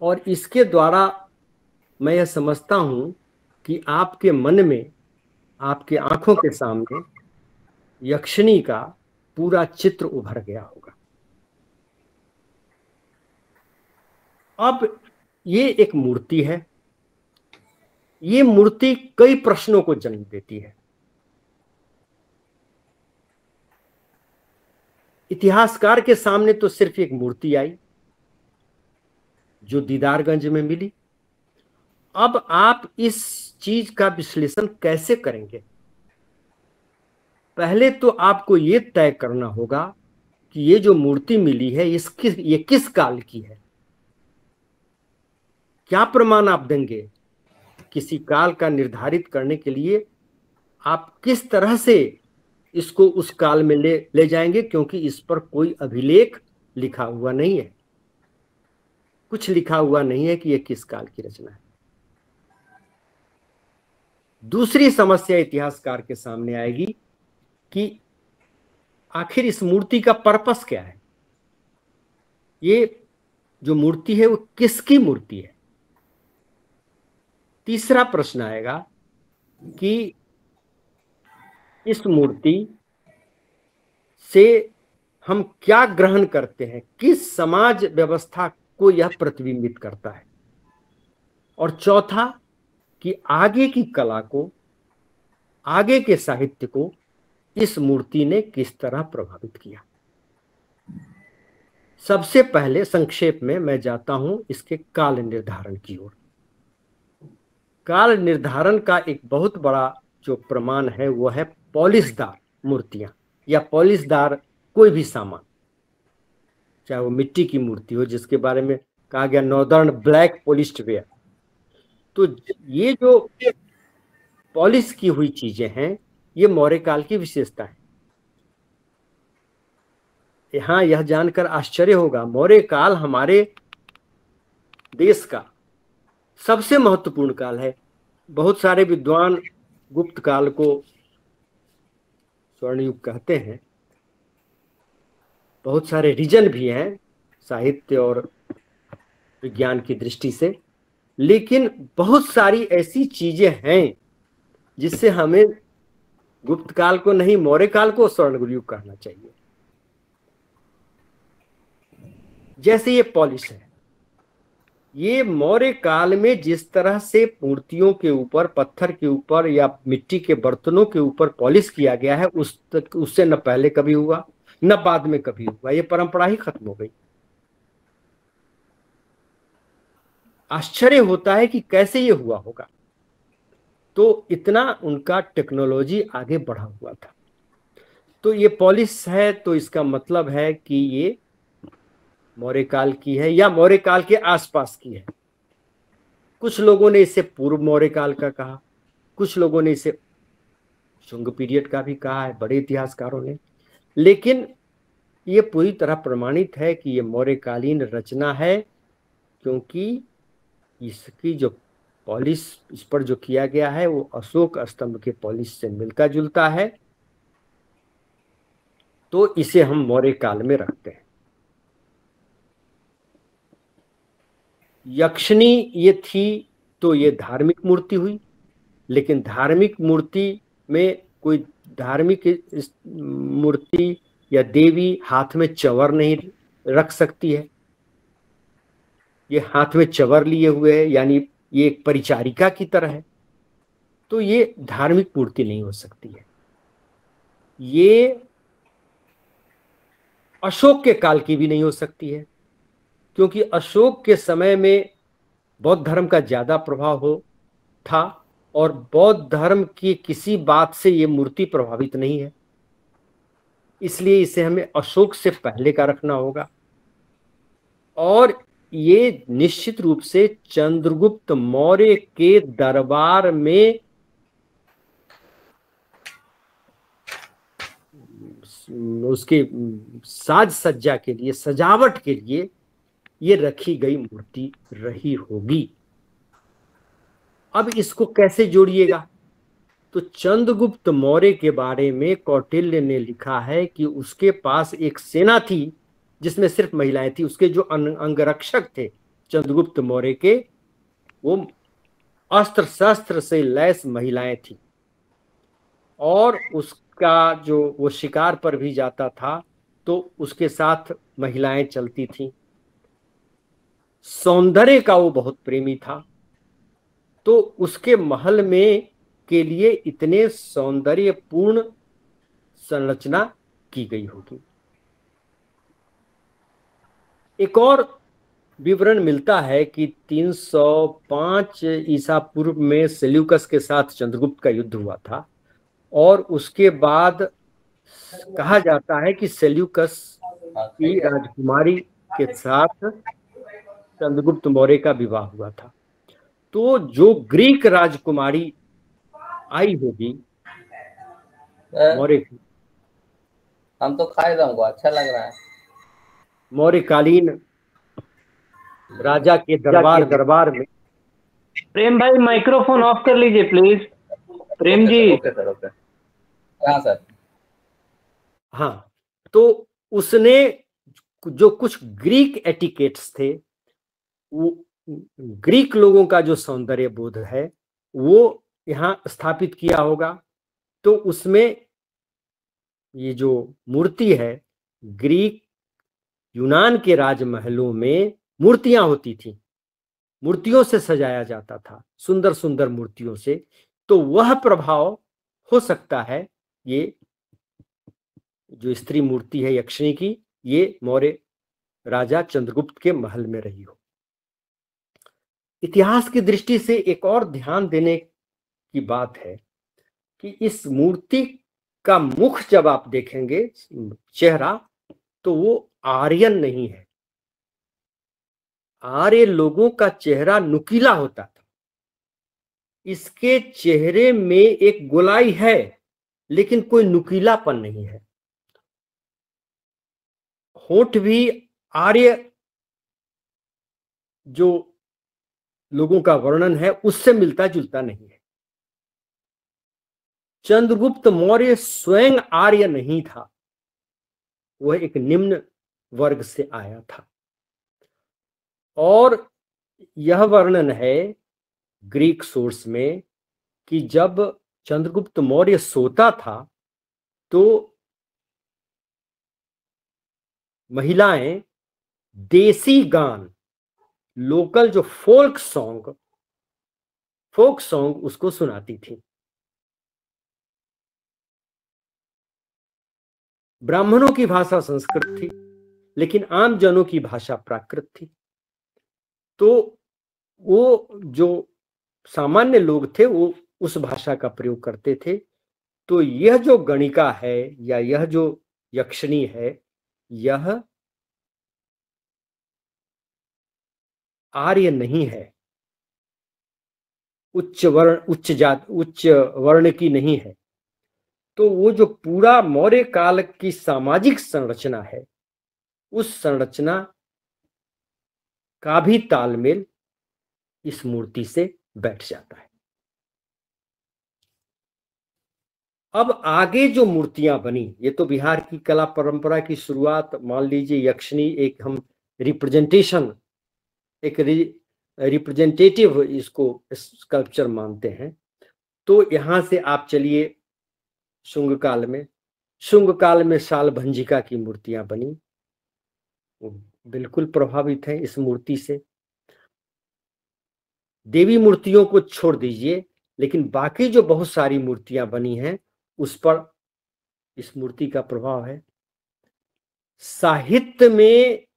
और इसके द्वारा मैं यह समझता हूं कि आपके मन में, आपके आंखों के सामने यक्षिणी का पूरा चित्र उभर गया होगा। अब ये एक मूर्ति है। ये मूर्ति कई प्रश्नों को जन्म देती है। इतिहासकार के सामने तो सिर्फ एक मूर्ति आई जो दीदारगंज में मिली। अब आप इस चीज का विश्लेषण कैसे करेंगे? पहले तो आपको ये तय करना होगा कि ये जो मूर्ति मिली है ये किस काल की है। क्या प्रमाण आप देंगे? किसी काल का निर्धारित करने के लिए आप किस तरह से इसको उस काल में ले जाएंगे, क्योंकि इस पर कोई अभिलेख लिखा हुआ नहीं है, कुछ लिखा हुआ नहीं है कि यह किस काल की रचना है। दूसरी समस्या इतिहासकार के सामने आएगी कि आखिर इस मूर्ति का पर्पस क्या है, ये जो मूर्ति है वो किसकी मूर्ति है। तीसरा प्रश्न आएगा कि इस मूर्ति से हम क्या ग्रहण करते हैं, किस समाज व्यवस्था को यह प्रतिबिंबित करता है। और चौथा कि आगे की कला को, आगे के साहित्य को इस मूर्ति ने किस तरह प्रभावित किया। सबसे पहले संक्षेप में मैं जाता हूं इसके काल निर्धारण की ओर। काल निर्धारण का एक बहुत बड़ा जो प्रमाण है वो है पॉलिशदार मूर्तियां या पॉलिशदार कोई भी सामान, चाहे वो मिट्टी की मूर्ति हो जिसके बारे में कहा गया नॉर्दर्न ब्लैक पॉलिश्ड वेयर। तो ये जो पॉलिश की हुई चीजें हैं ये मौर्य काल की विशेषता है। यहां यह जानकर आश्चर्य होगा, मौर्य काल हमारे देश का सबसे महत्वपूर्ण काल है। बहुत सारे विद्वान गुप्त काल को स्वर्ण युग कहते हैं, बहुत सारे रीजन भी हैं साहित्य और विज्ञान की दृष्टि से, लेकिन बहुत सारी ऐसी चीजें हैं जिससे हमें गुप्त काल को नहीं मौर्य काल को स्वर्ण युग कहना चाहिए। जैसे ये पॉलिश है, ये मौर्य काल में जिस तरह से मूर्तियों के ऊपर, पत्थर के ऊपर या मिट्टी के बर्तनों के ऊपर पॉलिश किया गया है उससे न पहले कभी हुआ न बाद में कभी हुआ, ये परंपरा ही खत्म हो गई। आश्चर्य होता है कि कैसे ये हुआ होगा। तो इतना उनका टेक्नोलॉजी आगे बढ़ा हुआ था। तो ये पॉलिश है तो इसका मतलब है कि ये मौर्य काल की है या मौर्य काल के आसपास की है। कुछ लोगों ने इसे पूर्व मौर्य काल का कहा, कुछ लोगों ने इसे शुंग पीरियड का भी कहा है, बड़े इतिहासकारों ने। लेकिन ये पूरी तरह प्रमाणित है कि ये मौर्यकालीन रचना है, क्योंकि इसकी जो पॉलिश इस पर जो किया गया है वो अशोक स्तंभ के पॉलिश से मिलता जुलता है। तो इसे हम मौर्य काल में रखते हैं। यक्षिणी ये थी तो ये धार्मिक मूर्ति हुई, लेकिन धार्मिक मूर्ति में कोई धार्मिक मूर्ति या देवी हाथ में चंवर नहीं रख सकती है। ये हाथ में चंवर लिए हुए है, यानी ये एक परिचारिका की तरह है, तो ये धार्मिक मूर्ति नहीं हो सकती है। ये अशोक के काल की भी नहीं हो सकती है, क्योंकि अशोक के समय में बौद्ध धर्म का ज्यादा प्रभाव हो था और बौद्ध धर्म की किसी बात से ये मूर्ति प्रभावित नहीं है, इसलिए इसे हमें अशोक से पहले का रखना होगा। और ये निश्चित रूप से चंद्रगुप्त मौर्य के दरबार में उसके साज सज्जा के लिए, सजावट के लिए ये रखी गई मूर्ति रही होगी। अब इसको कैसे जोड़िएगा? तो चंद्रगुप्त मौर्य के बारे में कौटिल्य ने लिखा है कि उसके पास एक सेना थी जिसमें सिर्फ महिलाएं थी। उसके जो अंगरक्षक थे चंद्रगुप्त मौर्य के, वो अस्त्र शस्त्र से लैस महिलाएं थी, और उसका जो वो शिकार पर भी जाता था तो उसके साथ महिलाएं चलती थीं। सौंदर्य का वो बहुत प्रेमी था, तो उसके महल में के लिए इतने सौंदर्यपूर्ण संरचना की गई होगी। एक और विवरण मिलता है कि 305 ईसा पूर्व में सेल्यूकस के साथ चंद्रगुप्त का युद्ध हुआ था, और उसके बाद कहा जाता है कि सेल्यूकस की राजकुमारी के साथ चंद्रगुप्त मौर्य का विवाह हुआ था। तो जो ग्रीक राजकुमारी आई होगी मौर्य की, हम तो खाए हमको अच्छा लग रहा है। मौर्यकालीन राजा के दरबार में प्रेम भाई माइक्रोफोन ऑफ कर लीजिए please. Prem ji. Okay sir, okay. हाँ सर। हाँ, तो उसने जो कुछ ग्रीक एटिकेट्स थे, वो ग्रीक लोगों का जो सौंदर्य बोध है वो यहाँ स्थापित किया होगा। तो उसमें ये जो मूर्ति है, ग्रीक यूनान के राजमहलों में मूर्तियां होती थी, मूर्तियों से सजाया जाता था, सुंदर सुंदर मूर्तियों से। तो वह प्रभाव हो सकता है, ये जो स्त्री मूर्ति है यक्षिणी की, ये मौर्य राजा चंद्रगुप्त के महल में रही हो। इतिहास की दृष्टि से एक और ध्यान देने की बात है कि इस मूर्ति का मुख जब आप देखेंगे, चेहरा, तो वो आर्यन नहीं है। आर्य लोगों का चेहरा नुकीला होता था, इसके चेहरे में एक गोलाई है लेकिन कोई नुकीलापन नहीं है। होठ भी आर्य जो लोगों का वर्णन है उससे मिलता जुलता नहीं है। चंद्रगुप्त मौर्य स्वयं आर्य नहीं था, वह एक निम्न वर्ग से आया था। और यह वर्णन है ग्रीक सोर्स में कि जब चंद्रगुप्त मौर्य सोता था तो महिलाएं देसी गान, लोकल जो फोक सॉन्ग उसको सुनाती थी। ब्राह्मणों की भाषा संस्कृत थी, लेकिन आम जनों की भाषा प्राकृत थी। तो वो जो सामान्य लोग थे वो उस भाषा का प्रयोग करते थे। तो यह जो गणिका है या यह जो यक्षिणी है, यह आर्य नहीं है, उच्च वर्ण की नहीं है। तो वो जो पूरा मौर्य काल की सामाजिक संरचना है, उस संरचना का भी तालमेल इस मूर्ति से बैठ जाता है। अब आगे जो मूर्तियां बनी, ये तो बिहार की कला परंपरा की शुरुआत, मान लीजिए यक्षिणी एक हम रिप्रेजेंटेशन, एक रिप्रेजेंटेटिव इसको स्कल्पचर मानते हैं। तो यहां से आप चलिए शुंग काल में शाल भंजिका की मूर्तियां बनी, वो बिल्कुल प्रभावित हैं इस मूर्ति से। देवी मूर्तियों को छोड़ दीजिए, लेकिन बाकी जो बहुत सारी मूर्तियां बनी हैं उस पर इस मूर्ति का प्रभाव है। साहित्य में,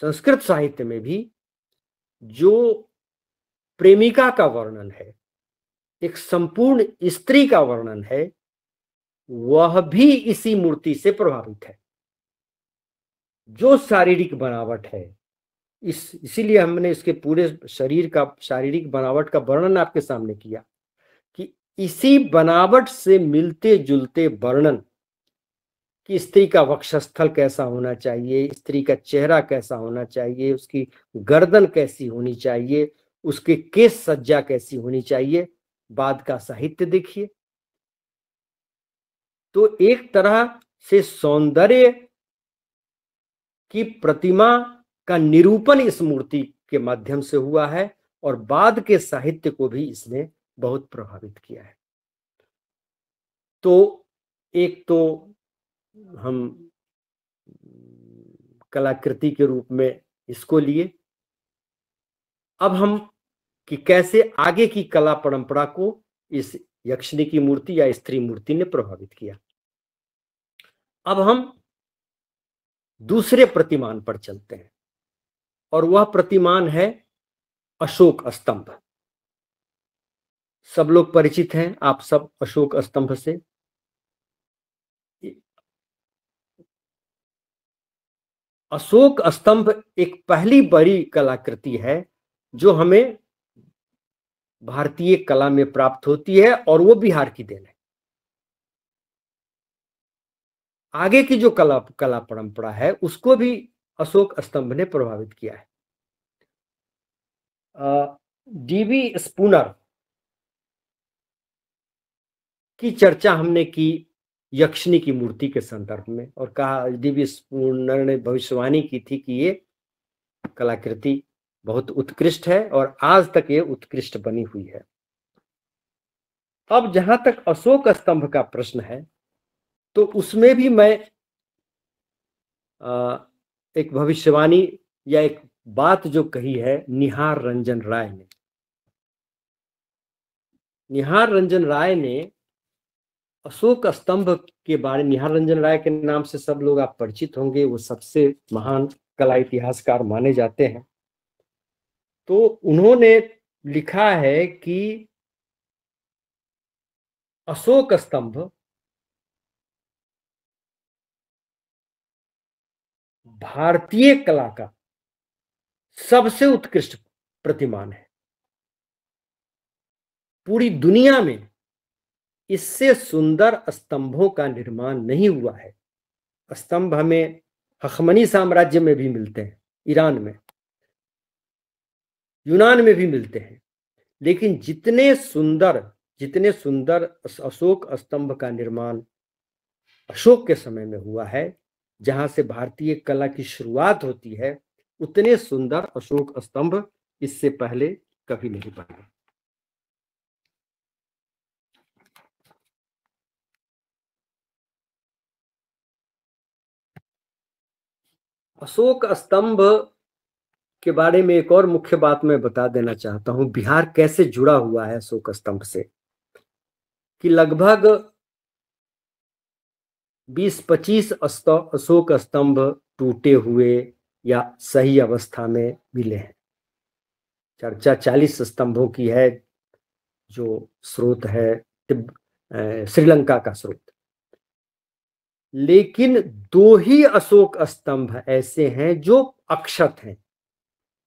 संस्कृत साहित्य में भी जो प्रेमिका का वर्णन है, एक संपूर्ण स्त्री का वर्णन है, वह भी इसी मूर्ति से प्रभावित है। जो शारीरिक बनावट है, इसीलिए हमने इसके पूरे शरीर का शारीरिक बनावट का वर्णन आपके सामने किया कि इसी बनावट से मिलते जुलते वर्णन कि स्त्री का वक्षस्थल कैसा होना चाहिए, स्त्री का चेहरा कैसा होना चाहिए, उसकी गर्दन कैसी होनी चाहिए, उसके केश सज्जा कैसी होनी चाहिए, बाद का साहित्य देखिए। तो एक तरह से सौंदर्य की प्रतिमा का निरूपण इस मूर्ति के माध्यम से हुआ है, और बाद के साहित्य को भी इसने बहुत प्रभावित किया है। तो एक तो हम कलाकृति के रूप में इसको लिए, अब हम कि कैसे आगे की कला परंपरा को इस यक्षिणी की मूर्ति या स्त्री मूर्ति ने प्रभावित किया। अब हम दूसरे प्रतिमान पर चलते हैं और वह प्रतिमान है अशोक स्तंभ। सब लोग परिचित हैं, आप सब अशोक स्तंभ से। अशोक स्तंभ एक पहली बड़ी कलाकृति है जो हमें भारतीय कला में प्राप्त होती है और वो बिहार की देन है। आगे की जो कला परंपरा है उसको भी अशोक स्तंभ ने प्रभावित किया है। डीवी स्पूनर की चर्चा हमने की यक्षिणी की मूर्ति के संदर्भ में और कहा, डीवी स्पूनर ने भविष्यवाणी की थी कि ये कलाकृति बहुत उत्कृष्ट है और आज तक ये उत्कृष्ट बनी हुई है। अब जहां तक अशोक स्तंभ का प्रश्न है तो उसमें भी मैं एक भविष्यवाणी या एक बात जो कही है निहार रंजन राय ने। निहार रंजन राय ने अशोक स्तंभ के बारे, निहार रंजन राय के नाम से सब लोग आप परिचित होंगे, वो सबसे महान कला इतिहासकार माने जाते हैं। तो उन्होंने लिखा है कि अशोक स्तंभ भारतीय कला का सबसे उत्कृष्ट प्रतिमान है। पूरी दुनिया में इससे सुंदर स्तंभों का निर्माण नहीं हुआ है। स्तंभ हमें हखमनी साम्राज्य में भी मिलते हैं, ईरान में, यूनान में भी मिलते हैं, लेकिन जितने सुंदर अशोक स्तंभ का निर्माण अशोक के समय में हुआ है, जहां से भारतीय कला की शुरुआत होती है, उतने सुंदर अशोक स्तंभ इससे पहले कभी नहीं बने। अशोक स्तंभ के बारे में एक और मुख्य बात मैं बता देना चाहता हूं, बिहार कैसे जुड़ा हुआ है अशोक स्तंभ से, कि लगभग 20-25 अशोक स्तंभ टूटे हुए या सही अवस्था में मिले हैं। चर्चा 40 स्तंभों की है, जो स्रोत है श्रीलंका का स्रोत। लेकिन 2 ही अशोक स्तंभ ऐसे हैं जो अक्षत हैं,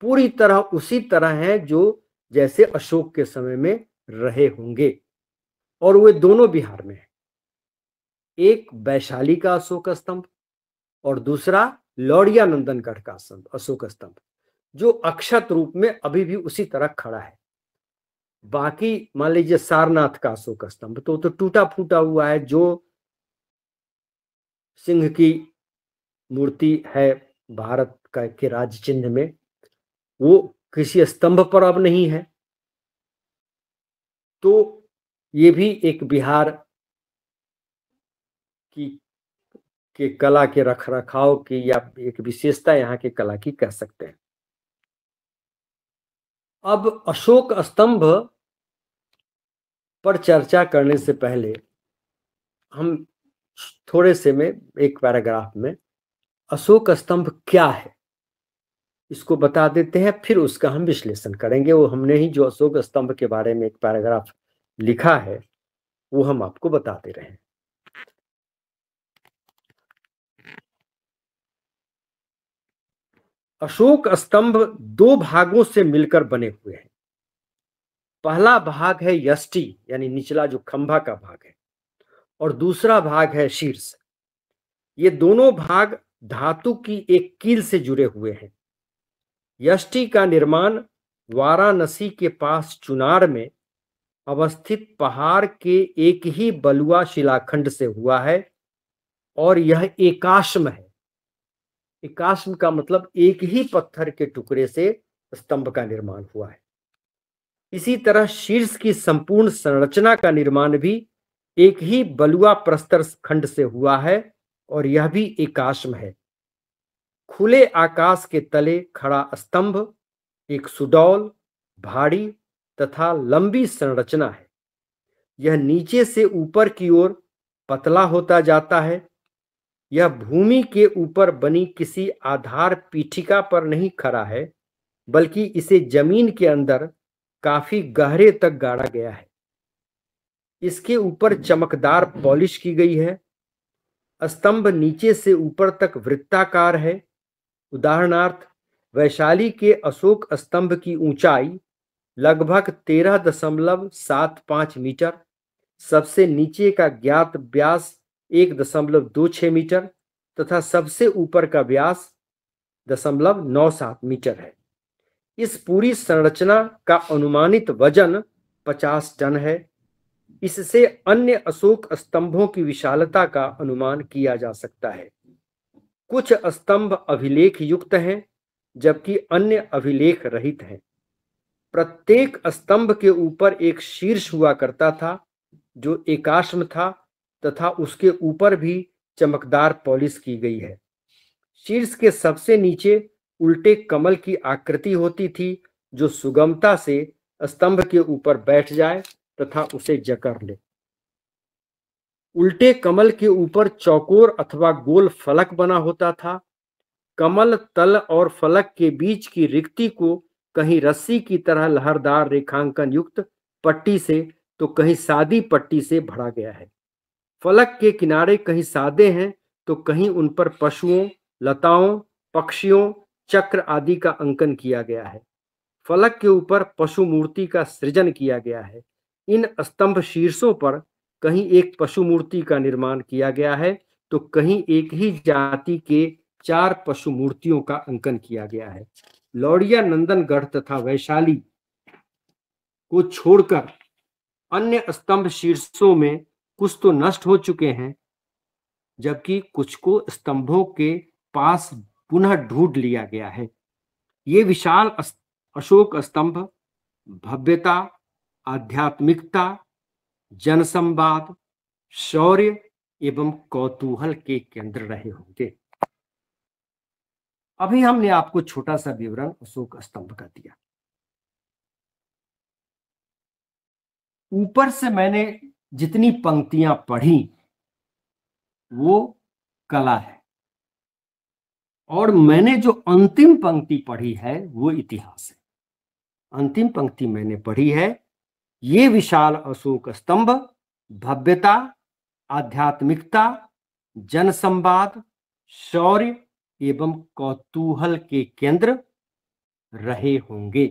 पूरी तरह उसी तरह हैं जो जैसे अशोक के समय में रहे होंगे, और वे दोनों बिहार में हैं। एक वैशाली का अशोक स्तंभ और दूसरा लौड़िया नंदनगढ़ का अशोक स्तंभ, जो अक्षत रूप में अभी भी उसी तरह खड़ा है। बाकी मान लीजिए सारनाथ का अशोक स्तंभ तो टूटा फूटा हुआ है, जो सिंह की मूर्ति है भारत का के राज्य चिन्ह में, वो किसी स्तंभ पर अब नहीं है। तो ये भी एक बिहार की कला के रखरखाव की या एक विशेषता यहाँ की कला की कह सकते हैं। अब अशोक स्तंभ पर चर्चा करने से पहले हम थोड़े से में एक पैराग्राफ में अशोक स्तंभ क्या है इसको बता देते हैं, फिर उसका हम विश्लेषण करेंगे। वो हमने ही जो अशोक स्तंभ के बारे में एक पैराग्राफ लिखा है वो हम आपको बताते रहे हैं। अशोक स्तंभ 2 भागों से मिलकर बने हुए हैं। पहला भाग है यष्टि, यानी निचला जो खंभा का भाग है, और दूसरा भाग है शीर्ष। ये दोनों भाग धातु की एक कील से जुड़े हुए हैं। यष्टि का निर्माण वाराणसी के पास चुनार में अवस्थित पहाड़ के एक ही बलुआ शिलाखंड से हुआ है और यह एकाश्म है। एकाश्म का मतलब एक ही पत्थर के टुकड़े से स्तंभ का निर्माण हुआ है। इसी तरह शीर्ष की संपूर्ण संरचना का निर्माण भी एक ही बलुआ प्रस्तर खंड से हुआ है और यह भी एकाश्म है। खुले आकाश के तले खड़ा स्तंभ एक सुडौल, भारी तथा लंबी संरचना है। यह नीचे से ऊपर की ओर पतला होता जाता है। यह भूमि के ऊपर बनी किसी आधार पीठिका पर नहीं खड़ा है, बल्कि इसे जमीन के अंदर काफी गहरे तक गाड़ा गया है। इसके ऊपर चमकदार पॉलिश की गई है। स्तंभ नीचे से ऊपर तक वृत्ताकार है। उदाहरणार्थ, वैशाली के अशोक स्तंभ की ऊंचाई लगभग 13.75 मीटर, सबसे नीचे का ज्ञात व्यास 1.26 मीटर तथा सबसे ऊपर का व्यास 0.97 मीटर है। इस पूरी संरचना का अनुमानित वजन 50 टन है। इससे अन्य अशोक स्तंभों की विशालता का अनुमान किया जा सकता है। कुछ स्तंभ अभिलेख युक्त हैं, जबकि अन्य अभिलेख रहित हैं। प्रत्येक स्तंभ के ऊपर एक शीर्ष हुआ करता था जो एकाश्म था तथा उसके ऊपर भी चमकदार पॉलिश की गई है। शीर्ष के सबसे नीचे उल्टे कमल की आकृति होती थी जो सुगमता से स्तंभ के ऊपर बैठ जाए तथा उसे जकड़ ले। उल्टे कमल के ऊपर चौकोर अथवा गोल फलक बना होता था। कमल तल और फलक के बीच की रिक्ति को कहीं रस्सी की तरह लहरदार रेखांकन युक्त पट्टी से तो कहीं सादी पट्टी से भरा गया है। फलक के किनारे कहीं सादे हैं तो कहीं उन पर पशुओं, लताओं, पक्षियों, चक्र आदि का अंकन किया गया है। फलक के ऊपर पशु मूर्ति का सृजन किया गया है। इन स्तंभ शीर्षों पर कहीं एक पशु मूर्ति का निर्माण किया गया है तो कहीं एक ही जाति के 4 पशु मूर्तियों का अंकन किया गया है। लौड़िया, नंदनगढ़ तथा वैशाली को छोड़कर अन्य स्तंभ शीर्षों में कुछ तो नष्ट हो चुके हैं, जबकि कुछ को स्तंभों के पास पुनः ढूंढ लिया गया है। ये विशाल अशोक स्तंभ भव्यता, आध्यात्मिकता, जनसंवाद, शौर्य एवं कौतूहल के केंद्र रहे होंगे। अभी हमने आपको छोटा सा विवरण अशोक स्तंभ का दिया। ऊपर से मैंने जितनी पंक्तियां पढ़ी वो कला है, और मैंने जो अंतिम पंक्ति पढ़ी है वो इतिहास है। अंतिम पंक्ति मैंने पढ़ी है, ये विशाल अशोक स्तंभ भव्यता, आध्यात्मिकता, जनसंवाद, शौर्य एवं कौतूहल के केंद्र रहे होंगे।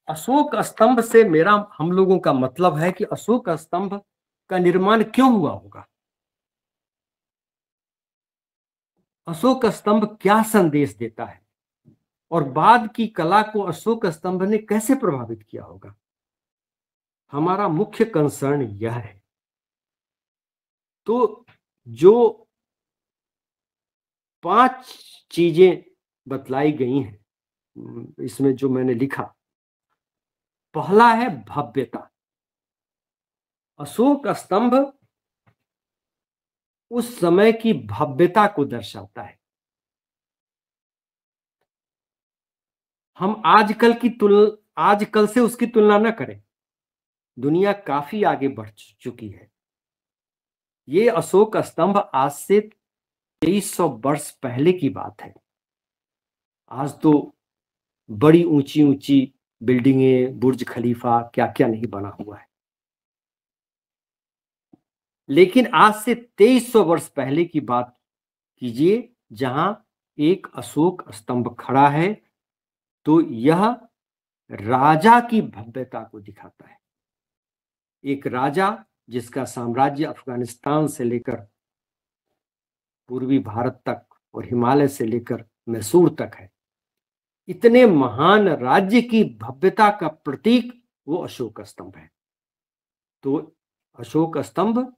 अशोक स्तंभ से मेरा हम लोगों का मतलब है कि अशोक स्तंभ का निर्माण क्यों हुआ होगा, अशोक स्तंभ क्या संदेश देता है, और बाद की कला को अशोक स्तंभ ने कैसे प्रभावित किया होगा। हमारा मुख्य कंसर्न यह है। तो जो 5 चीजें बतलाई गई हैं इसमें जो मैंने लिखा, पहला है भव्यता। अशोक स्तंभ उस समय की भव्यता को दर्शाता है। हम आजकल से उसकी तुलना न करें, दुनिया काफी आगे बढ़ चुकी है। ये अशोक स्तंभ आज से 2300 वर्ष पहले की बात है। आज तो बड़ी ऊंची ऊंची बिल्डिंगें, बुर्ज खलीफा, क्या क्या नहीं बना हुआ है, लेकिन आज से 2300 वर्ष पहले की बात कीजिए जहां एक अशोक स्तंभ खड़ा है, तो यह राजा की भव्यता को दिखाता है। एक राजा जिसका साम्राज्य अफगानिस्तान से लेकर पूर्वी भारत तक और हिमालय से लेकर मैसूर तक है, इतने महान राज्य की भव्यता का प्रतीक वो अशोक स्तंभ है। तो अशोक स्तंभ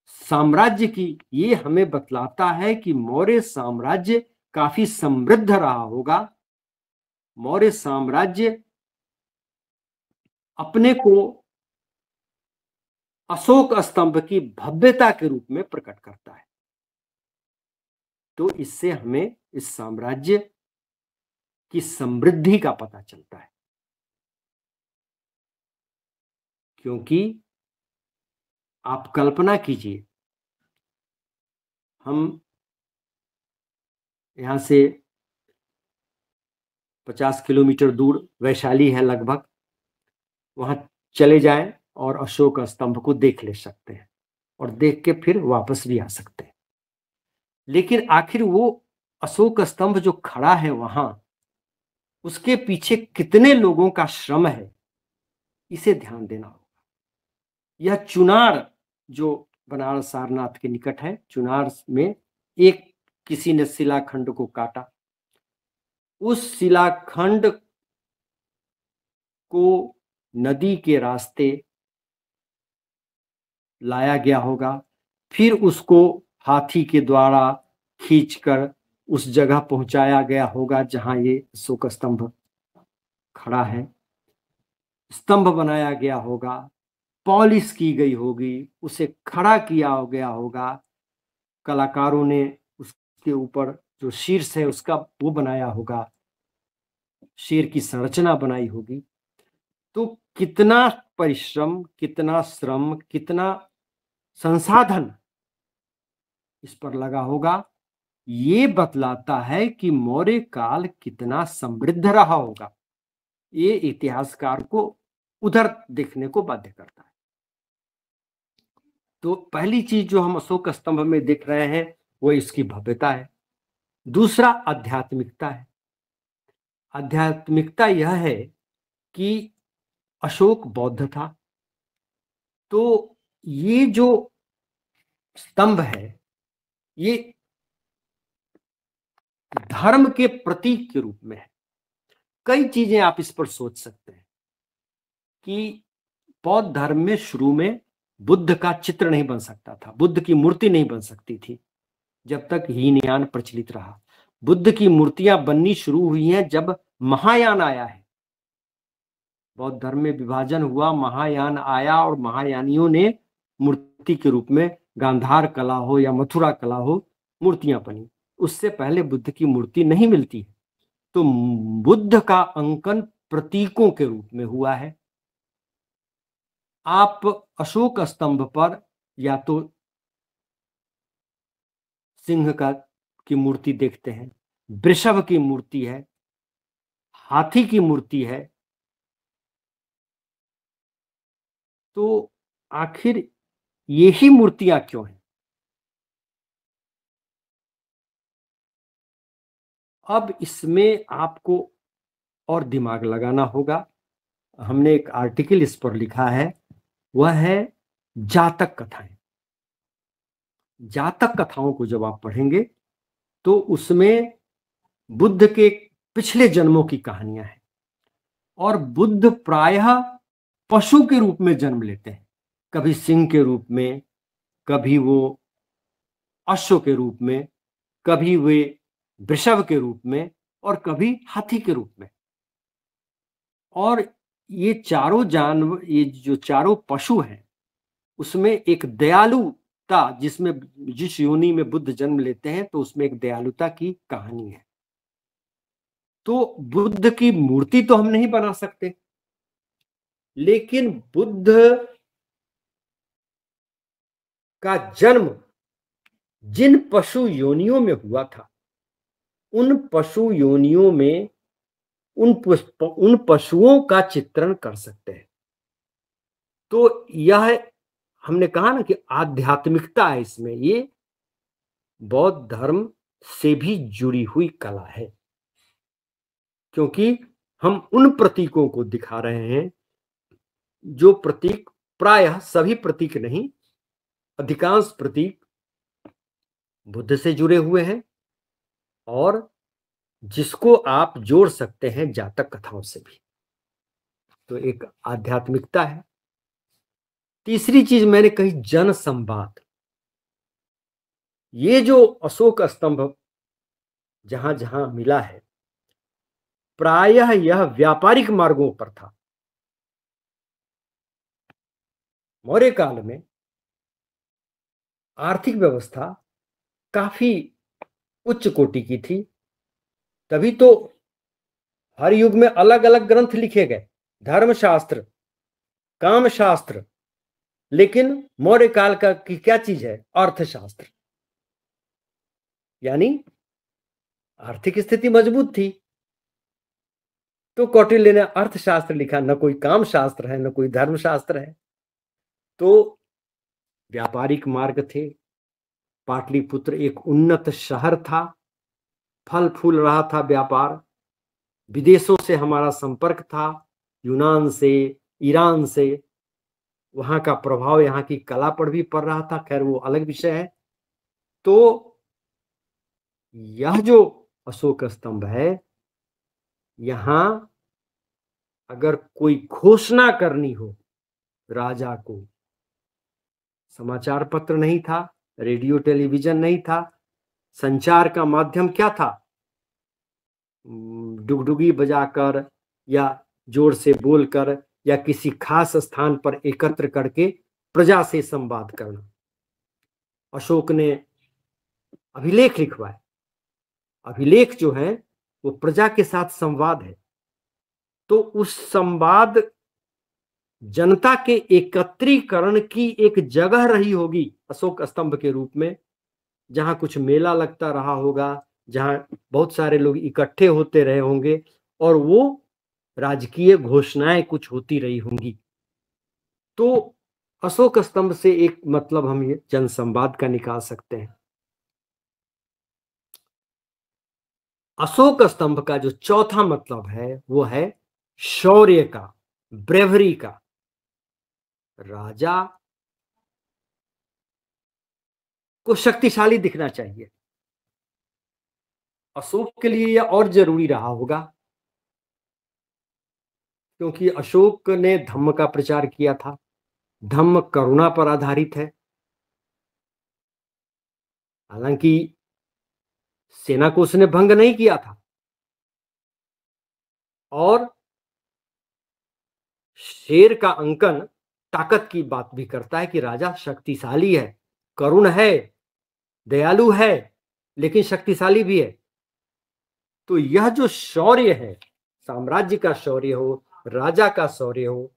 साम्राज्य की, ये हमें बतलाता है कि मौर्य साम्राज्य काफी समृद्ध रहा होगा। मौर्य साम्राज्य अपने को अशोक स्तंभ की भव्यता के रूप में प्रकट करता है। तो इससे हमें इस साम्राज्य की समृद्धि का पता चलता है। क्योंकि आप कल्पना कीजिए, हम यहां से 50 किलोमीटर दूर वैशाली है लगभग, वहां चले जाएं और अशोक स्तंभ को देख ले सकते हैं और देख के फिर वापस भी आ सकते हैं। लेकिन आखिर वो अशोक स्तंभ जो खड़ा है वहां, उसके पीछे कितने लोगों का श्रम है, इसे ध्यान देना होगा। यह चुनार जो बनारस सारनाथ के निकट है, चुनार में एक किसी ने शिलाखंड को काटा, उस शिलाखंड को नदी के रास्ते लाया गया होगा, फिर उसको हाथी के द्वारा खींचकर उस जगह पहुंचाया गया होगा जहां ये अशोक स्तंभ खड़ा है। स्तंभ बनाया गया होगा, पॉलिश की गई होगी, उसे खड़ा किया गया होगा, कलाकारों ने उसके ऊपर जो शीर्ष है उसका वो बनाया होगा, शेर की संरचना बनाई होगी। तो कितना परिश्रम, कितना श्रम, कितना संसाधन इस पर लगा होगा, ये बतलाता है कि मौर्य काल कितना समृद्ध रहा होगा। ये इतिहासकार को उधर देखने को बाध्य करता है। तो पहली चीज जो हम अशोक स्तंभ में देख रहे हैं वो इसकी भव्यता है। दूसरा आध्यात्मिकता है। आध्यात्मिकता यह है कि अशोक बौद्ध था, तो ये जो स्तंभ है ये धर्म के प्रतीक के रूप में है। कई चीजें आप इस पर सोच सकते हैं कि बौद्ध धर्म में शुरू में बुद्ध का चित्र नहीं बन सकता था, बुद्ध की मूर्ति नहीं बन सकती थी जब तक हीनयान प्रचलित रहा। बुद्ध की मूर्तियां बननी शुरू हुई हैं जब महायान आया है। बौद्ध धर्म में विभाजन हुआ, महायान आया और महायानियों ने मूर्ति के रूप में गांधार कला हो या मथुरा कला हो, मूर्तियां बनी। उससे पहले बुद्ध की मूर्ति नहीं मिलती है। तो बुद्ध का अंकन प्रतीकों के रूप में हुआ है। आप अशोक स्तंभ पर या तो सिंह की मूर्ति देखते हैं, वृषभ की मूर्ति है, हाथी की मूर्ति है। तो आखिर यही मूर्तियां क्यों हैं? अब इसमें आपको और दिमाग लगाना होगा। हमने एक आर्टिकल इस पर लिखा है, वह है जातक कथाएं। जातक कथाओं को जब आप पढ़ेंगे तो उसमें बुद्ध के पिछले जन्मों की कहानियां हैं और बुद्ध प्रायः पशु के रूप में जन्म लेते हैं। कभी सिंह के रूप में, कभी वो अश्व के रूप में, कभी वे वृषभ के रूप में और कभी हाथी के रूप में। और ये चारों जानवर, ये जो चारों पशु हैं, उसमें एक दयालुता, जिसमें जिस योनि में बुद्ध जन्म लेते हैं तो उसमें एक दयालुता की कहानी है। तो बुद्ध की मूर्ति तो हम नहीं बना सकते, लेकिन बुद्ध का जन्म जिन पशु योनियों में हुआ था, उन पशु योनियों में उन पशुओं का चित्रण कर सकते हैं। तो यह हमने कहा ना कि आध्यात्मिकता है इसमें, ये बौद्ध धर्म से भी जुड़ी हुई कला है, क्योंकि हम उन प्रतीकों को दिखा रहे हैं जो प्रतीक, प्रायः सभी प्रतीक नहीं, अधिकांश प्रतीक बुद्ध से जुड़े हुए हैं और जिसको आप जोड़ सकते हैं जातक कथाओं से भी। तो एक आध्यात्मिकता है। तीसरी चीज मैंने कही जन संवाद। ये जो अशोक स्तंभ जहां जहां मिला है, प्रायः यह व्यापारिक मार्गों पर था। मौर्य काल में आर्थिक व्यवस्था काफी उच्च कोटि की थी। तभी तो हर युग में अलग अलग ग्रंथ लिखे गए, धर्मशास्त्र, कामशास्त्र, लेकिन मौर्य काल का की क्या चीज है? अर्थशास्त्र। यानी आर्थिक स्थिति मजबूत थी तो कौटिल्य ने अर्थशास्त्र लिखा, न कोई काम शास्त्र है न कोई धर्मशास्त्र है। तो व्यापारिक मार्ग थे, पाटलिपुत्र एक उन्नत शहर था, फल फूल रहा था व्यापार, विदेशों से हमारा संपर्क था, यूनान से, ईरान से, वहां का प्रभाव यहाँ की कला पर भी पड़ रहा था। खैर वो अलग विषय है। तो यह जो अशोक स्तंभ है, यहां अगर कोई घोषणा करनी हो राजा को, समाचार पत्र नहीं था, रेडियो टेलीविजन नहीं था, संचार का माध्यम क्या था? डुगडुगी बजाकर या जोर से बोलकर या किसी खास स्थान पर एकत्र करके प्रजा से संवाद करना। अशोक ने अभिलेख लिखवाए। अभिलेख जो है वो प्रजा के साथ संवाद है। तो उस संवाद, जनता के एकत्रीकरण की एक जगह रही होगी अशोक स्तंभ के रूप में, जहां कुछ मेला लगता रहा होगा, जहां बहुत सारे लोग इकट्ठे होते रहे होंगे और वो राजकीय घोषणाएं कुछ होती रही होंगी। तो अशोक स्तंभ से एक मतलब हम ये जनसंवाद का निकाल सकते हैं। अशोक स्तंभ का जो चौथा मतलब है वो है शौर्य का, ब्रेवरी का। राजा को शक्तिशाली दिखना चाहिए। अशोक के लिए यह और जरूरी रहा होगा क्योंकि अशोक ने धम्म का प्रचार किया था। धम्म करुणा पर आधारित है। हालांकि सेना को उसने भंग नहीं किया था और शेर का अंकन ताकत की बात भी करता है कि राजा शक्तिशाली है, करुण है, दयालु है, लेकिन शक्तिशाली भी है। तो यह जो शौर्य है, साम्राज्य का शौर्य हो, राजा का शौर्य हो,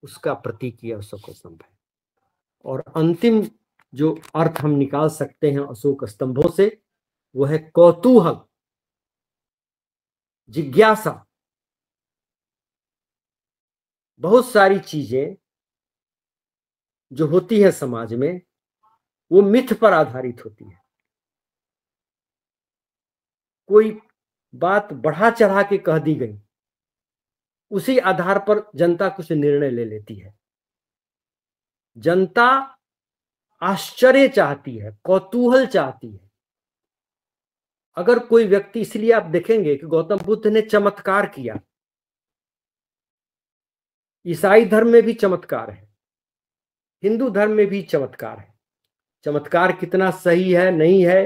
उसका प्रतीक यह अशोक स्तंभ है। और अंतिम जो अर्थ हम निकाल सकते हैं अशोक स्तंभों से वो है कौतूहल, जिज्ञासा। बहुत सारी चीजें जो होती है समाज में वो मिथ पर आधारित होती है। कोई बात बढ़ा चढ़ा के कह दी गई, उसी आधार पर जनता कुछ निर्णय ले लेती है। जनता आश्चर्य चाहती है, कौतूहल चाहती है। अगर कोई व्यक्ति, इसलिए आप देखेंगे कि गौतम बुद्ध ने चमत्कार किया। ईसाई धर्म में भी चमत्कार है, हिंदू धर्म में भी चमत्कार है। चमत्कार कितना सही है नहीं है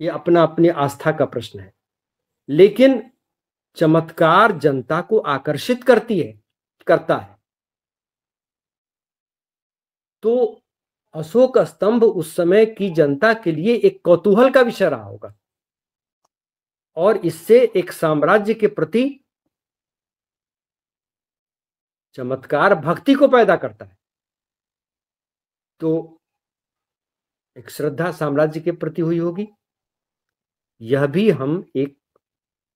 ये अपना अपनी आस्था का प्रश्न है, लेकिन चमत्कार जनता को आकर्षित करता है। तो अशोक स्तंभ उस समय की जनता के लिए एक कौतूहल का विषय रहा होगा और इससे एक साम्राज्य के प्रति चमत्कार भक्ति को पैदा करता है। तो एक श्रद्धा साम्राज्य के प्रति हुई होगी। यह भी हम एक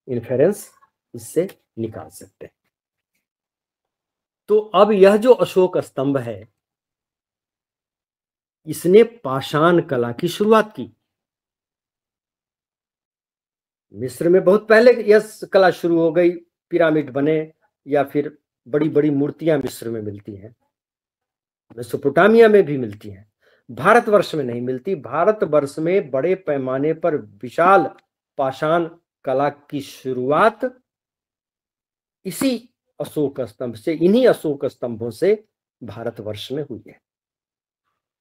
इन्फेरेंस इससे निकाल सकते हैं। तो अब यह जो अशोक स्तंभ है, इसने पाषाण कला की शुरुआत की। मिस्र में बहुत पहले यह कला शुरू हो गई। पिरामिड बने या फिर बड़ी बड़ी मूर्तियां मिस्र में मिलती हैं, मेसोपोटामिया में भी मिलती हैं, भारतवर्ष में नहीं मिलती। भारतवर्ष में बड़े पैमाने पर विशाल पाषाण कला की शुरुआत इसी अशोक स्तंभ से, इन्हीं अशोक स्तंभों से भारतवर्ष में हुई है।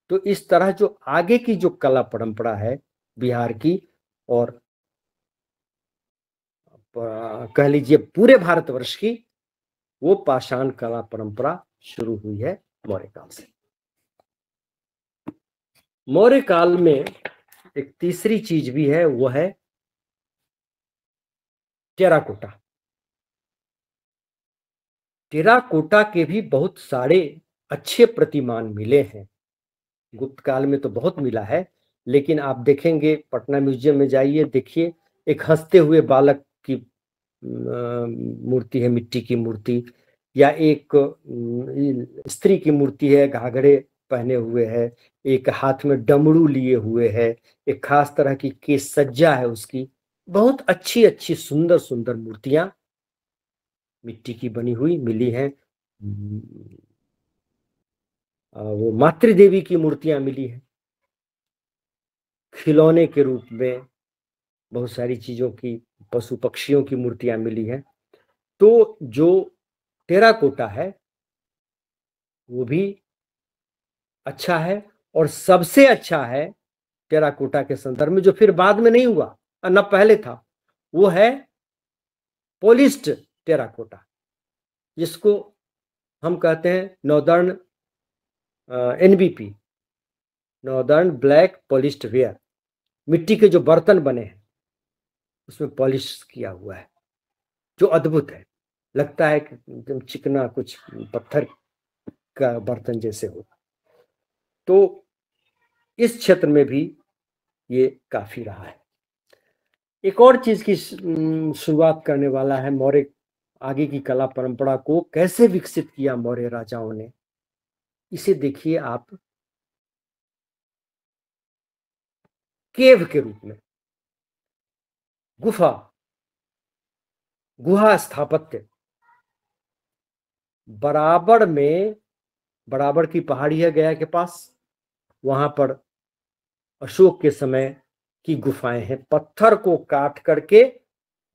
तो इस तरह जो आगे की जो कला परंपरा है बिहार की, और कह लीजिए पूरे भारतवर्ष की, वो पाषाण कला परंपरा शुरू हुई है मौर्य काल से। मौर्य काल में एक तीसरी चीज भी है, वो है टेराकोटा। टेराकोटा के भी बहुत सारे अच्छे प्रतिमान मिले हैं। गुप्त काल में तो बहुत मिला है, लेकिन आप देखेंगे पटना म्यूजियम में जाइए, देखिए एक हंसते हुए बालक की मूर्ति है, मिट्टी की मूर्ति, या एक स्त्री की मूर्ति है, घाघरे पहने हुए है, एक हाथ में डमरू लिए हुए है, एक खास तरह की केस सज्जा है उसकी। बहुत अच्छी अच्छी सुंदर सुंदर मूर्तियां मिट्टी की बनी हुई मिली हैं। वो मातृदेवी की मूर्तियां मिली हैं, खिलौने के रूप में बहुत सारी चीजों की, पशु पक्षियों की मूर्तियां मिली हैं। तो जो टेराकोटा है वो भी अच्छा है, और सबसे अच्छा है टेराकोटा के संदर्भ में, जो फिर बाद में नहीं हुआ और न पहले था, वो है पॉलिश्ड टेराकोटा, जिसको हम कहते हैं northern NBP, northern black polished where. मिट्टी के जो बर्तन बने हैं उसमें पॉलिश किया हुआ है, जो अद्भुत है, लगता है कि एकदम चिकना, कुछ पत्थर का बर्तन जैसे हो। तो इस क्षेत्र में भी ये काफी रहा है। एक और चीज की शुरुआत करने वाला है, मौर्य आगे की कला परंपरा को कैसे विकसित किया मौर्य राजाओं ने। इसे देखिए आप, केव के रूप में, गुहा स्थापत्य। बराबर की पहाड़ी है गया के पास, वहां पर अशोक के समय की गुफाएं हैं, पत्थर को काट करके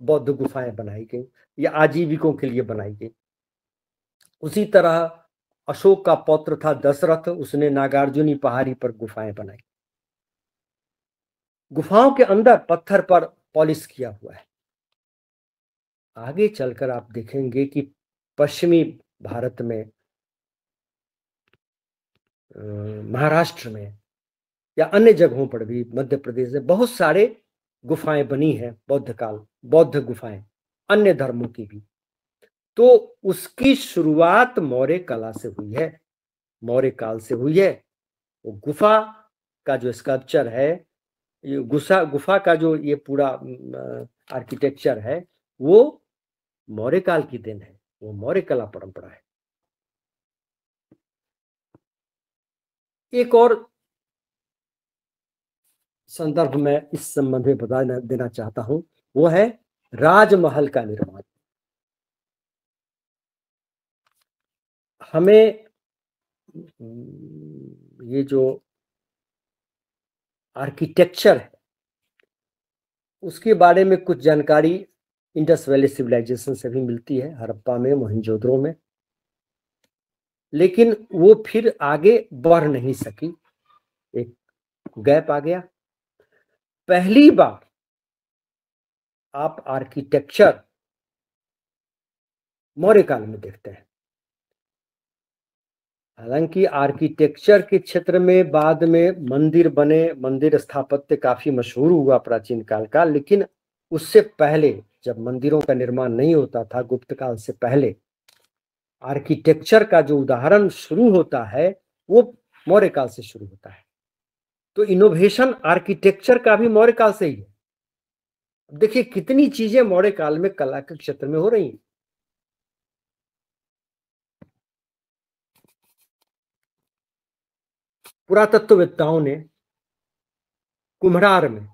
बौद्ध गुफाएं बनाई गई या आजीविकों के लिए बनाई गई। उसी तरह अशोक का पौत्र था दशरथ, उसने नागार्जुनी पहाड़ी पर गुफाएं बनाई। गुफाओं के अंदर पत्थर पर पॉलिश किया हुआ है। आगे चलकर आप देखेंगे कि पश्चिमी भारत में, महाराष्ट्र में या अन्य जगहों पर भी, मध्य प्रदेश में बहुत सारे गुफाएं बनी हैं, बौद्ध गुफाएं, अन्य धर्मों की भी। तो उसकी शुरुआत मौर्य कला से हुई है, मौर्य काल से हुई है। वो गुफा का जो स्कल्पचर है, ये गुफा का जो ये पूरा आर्किटेक्चर है, वो मौर्य काल की देन है, वो मौर्य कला परंपरा है। एक और संदर्भ में इस संबंध में बता देना चाहता हूं, वो है राजमहल का निर्माण। हमें ये जो आर्किटेक्चर है उसके बारे में कुछ जानकारी इंडस वैली सिविलाइजेशन से भी मिलती है, हड़प्पा में, मोहनजोदड़ो में, लेकिन वो फिर आगे बढ़ नहीं सकी, एक गैप आ गया। पहली बार आप आर्किटेक्चर मौर्य काल में देखते हैं। हालांकि आर्किटेक्चर के क्षेत्र में बाद में मंदिर बने, मंदिर स्थापत्य काफी मशहूर हुआ प्राचीन काल का, लेकिन उससे पहले जब मंदिरों का निर्माण नहीं होता था, गुप्त काल से पहले, आर्किटेक्चर का जो उदाहरण शुरू होता है वो मौर्य काल से शुरू होता है। तो इनोवेशन आर्किटेक्चर का भी मौर्य काल से ही है। देखिए कितनी चीजें मौर्य काल में कला के क्षेत्र में हो रही हैं। पुरातत्ववेत्ताओं ने कुम्हरार में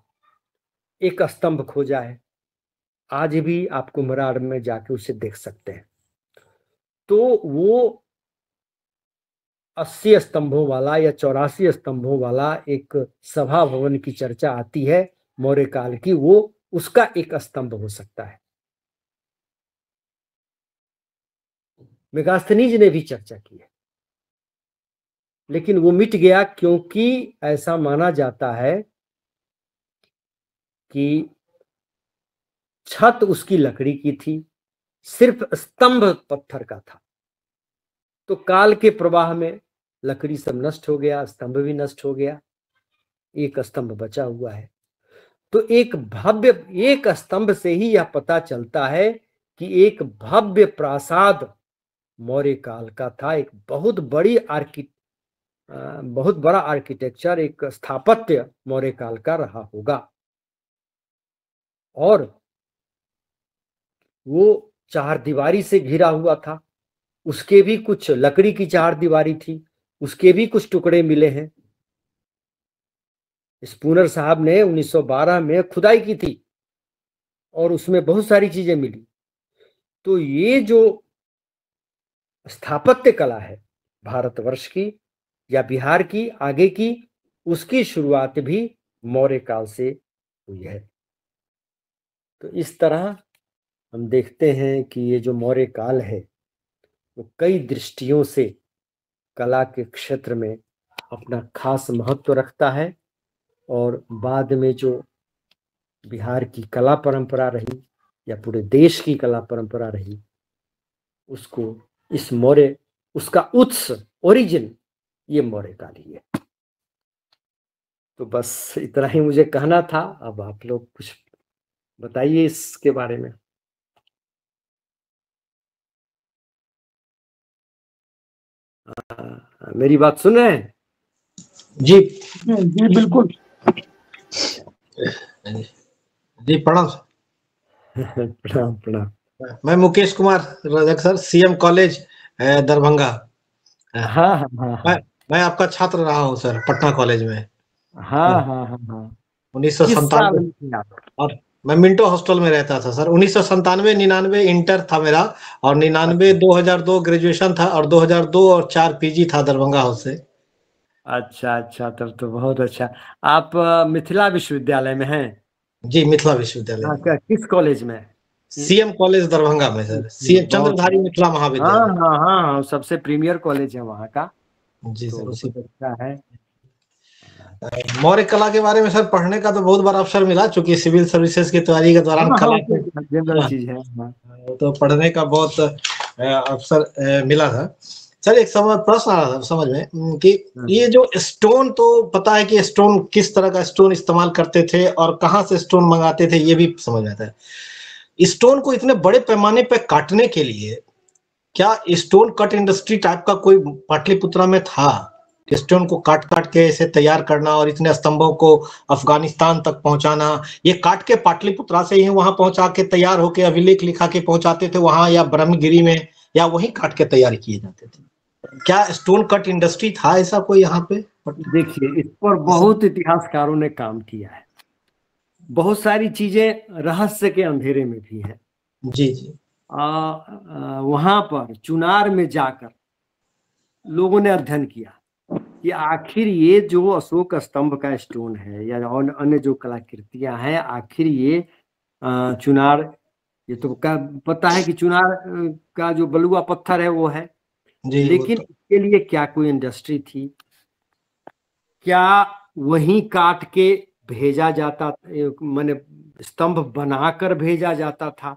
एक स्तंभ खोजा है, आज भी आप कुम्हरार में जाके उसे देख सकते हैं। तो वो 80 स्तंभों वाला या 84 स्तंभों वाला एक सभा भवन की चर्चा आती है मौर्य काल की, वो उसका एक स्तंभ हो सकता है। मेगास्थनीज ने भी चर्चा की है, लेकिन वो मिट गया, क्योंकि ऐसा माना जाता है कि छत उसकी लकड़ी की थी, सिर्फ स्तंभ पत्थर का था। तो काल के प्रवाह में लकड़ी सब नष्ट हो गया, स्तंभ भी नष्ट हो गया। एक स्तंभ बचा हुआ है। तो एक स्तंभ से ही यह पता चलता है कि एक भव्य प्रासाद मौर्य काल का था। एक बहुत बड़ा आर्किटेक्चर, एक स्थापत्य मौर्य काल का रहा होगा। और वो चार दीवारी से घिरा हुआ था। उसके भी कुछ लकड़ी की चार दीवारी थी, उसके भी कुछ टुकड़े मिले हैं। स्पूनर साहब ने 1912 में खुदाई की थी और उसमें बहुत सारी चीजें मिली। तो ये जो स्थापत्य कला है भारतवर्ष की या बिहार की आगे की, उसकी शुरुआत भी मौर्य काल से हुई है। तो इस तरह हम देखते हैं कि ये जो मौर्य काल है वो कई दृष्टियों से कला के क्षेत्र में अपना खास महत्व रखता है। और बाद में जो बिहार की कला परंपरा रही या पूरे देश की कला परंपरा रही, उसको इस मौर्य, उसका उत्स, ओरिजिन ये मौर्य काल ही है। तो बस इतना ही मुझे कहना था। अब आप लोग कुछ बताइए इसके बारे में। मेरी बात सुन रहे हैं? जी जी बिल्कुल जी। प्रणाम प्रणाम प्रणाम। मैं Mukesh Kumar Rajak sir, CM college Darbhanga. हाँ हाँ हाँ मैं आपका छात्र रहा हूँ सर, पटना कॉलेज में। हाँ हाँ हाँ हाँ। 1997। और मैं मिंटो हॉस्टल में रहता था सर। 1997 99 इंटर था मेरा, और 99 2002 ग्रेजुएशन था, और 2002 और 4 पीजी था दरभंगा हाउस से। अच्छा अच्छा, तब तो बहुत अच्छा। आप मिथिला विश्वविद्यालय में हैं? जी, मिथिला विश्वविद्यालय हाँ, में। किस कॉलेज में? सीएम कॉलेज दरभंगा में सर, सीएम बहुत। चंद्रधारी मिथिला हाँ महाविद्यालय। हाँ हाँ हाँ, सबसे प्रीमियर कॉलेज है वहाँ का। जी तो सर, उसी। बहुत अच्छा है। मौर्य कला के बारे में सर पढ़ने का तो बहुत बार अवसर मिला, चूंकि सिविल सर्विसेज की तैयारी के दौरान हाँ कला हाँ, के जनरल चीज है। हाँ तो पढ़ने का बहुत अवसर मिला था सर। एक समय प्रश्न आ रहा था समझ में कि ये जो स्टोन, तो पता है कि स्टोन किस तरह का स्टोन इस्तेमाल करते थे और कहाँ से स्टोन मंगाते थे, ये भी समझ में आता है। स्टोन को इतने बड़े पैमाने पे काटने के लिए क्या स्टोन कट इंडस्ट्री टाइप का कोई पाटलिपुत्रा में था? स्टोन को काट काट के इसे तैयार करना और इतने स्तंभों को अफगानिस्तान तक पहुंचाना, ये काट के पाटलिपुत्रा से ही वहां पहुंचा के तैयार होके अभिलेख लिखा के पहुंचाते थे वहां, या ब्रह्मगिरी में, या वहीं काट के तैयार किए जाते थे? क्या स्टोन कट इंडस्ट्री था ऐसा कोई यहाँ पे? देखिए, इस पर बहुत इतिहासकारों ने काम किया है। बहुत सारी चीजें रहस्य के अंधेरे में भी हैं। जी जी। वहां पर चुनार में जाकर लोगों ने अध्ययन किया कि आखिर ये जो अशोक स्तंभ का स्टोन है या अन्य जो कलाकृतियां हैं, आखिर ये चुनार, ये तो पता है कि चुनार का जो बलुआ पत्थर है वो है, लेकिन इसके लिए क्या कोई इंडस्ट्री थी? क्या वहीं काट के भेजा जाता, माने स्तंभ बनाकर भेजा जाता था,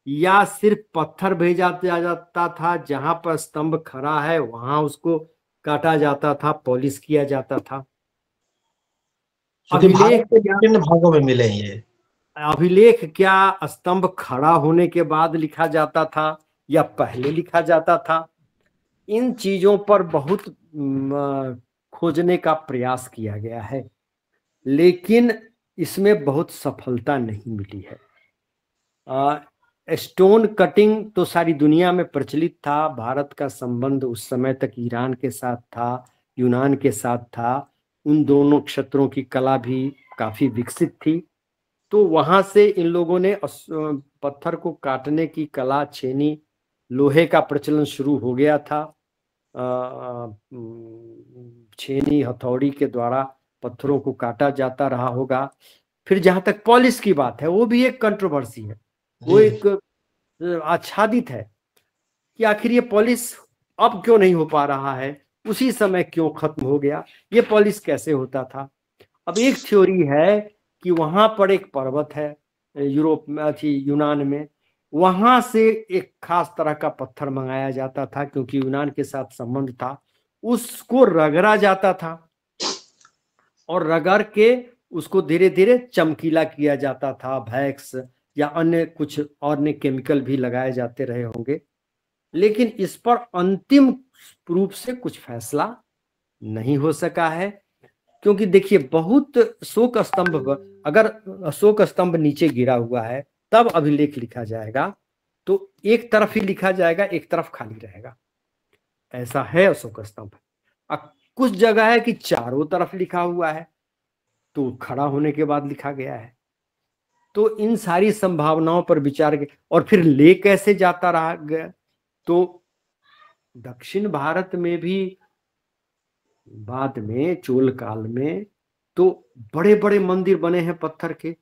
या सिर्फ पत्थर भेजा जाता था? जहां पर स्तंभ खड़ा है वहां उसको काटा जाता था, पॉलिश किया जाता था। भारत के विभिन्न भागों में मिले ये अभिलेख क्या स्तंभ खड़ा होने के बाद लिखा जाता था या पहले लिखा जाता था? इन चीजों पर बहुत खोजने का प्रयास किया गया है, लेकिन इसमें बहुत सफलता नहीं मिली है। स्टोन कटिंग तो सारी दुनिया में प्रचलित था। भारत का संबंध उस समय तक ईरान के साथ था, यूनान के साथ था। उन दोनों क्षेत्रों की कला भी काफी विकसित थी। तो वहां से इन लोगों ने पत्थर को काटने की कला, छेनी, लोहे का प्रचलन शुरू हो गया था। छेनी, हथौड़ी के द्वारा पत्थरों को काटा जाता रहा होगा। फिर जहां तक पॉलिश की बात है, वो भी एक कंट्रोवर्सी है, वो एक आच्छादित है कि आखिर ये पॉलिश अब क्यों नहीं हो पा रहा है, उसी समय क्यों खत्म हो गया, ये पॉलिश कैसे होता था? अब एक थ्योरी है कि वहां पर एक पर्वत है यूरोप में, यूनान में, वहां से एक खास तरह का पत्थर मंगाया जाता था, क्योंकि यूनान के साथ संबंध था, उसको रगड़ा जाता था और रगड़ के उसको धीरे धीरे चमकीला किया जाता था। वैक्स या अन्य कुछ और केमिकल भी लगाए जाते रहे होंगे, लेकिन इस पर अंतिम रूप से कुछ फैसला नहीं हो सका है। क्योंकि देखिए, बहुत अशोक स्तंभ, अगर अशोक स्तंभ नीचे गिरा हुआ है तब अभिलेख लिखा जाएगा, तो एक तरफ ही लिखा जाएगा, एक तरफ खाली रहेगा। ऐसा है अशोक स्तंभ। अब कुछ जगह है कि चारों तरफ लिखा हुआ है, तो खड़ा होने के बाद लिखा गया है। तो इन सारी संभावनाओं पर विचार के, और फिर ले कैसे जाता रहा गया। तो दक्षिण भारत में भी बाद में चोल काल में तो बड़े बड़े मंदिर बने हैं पत्थर के,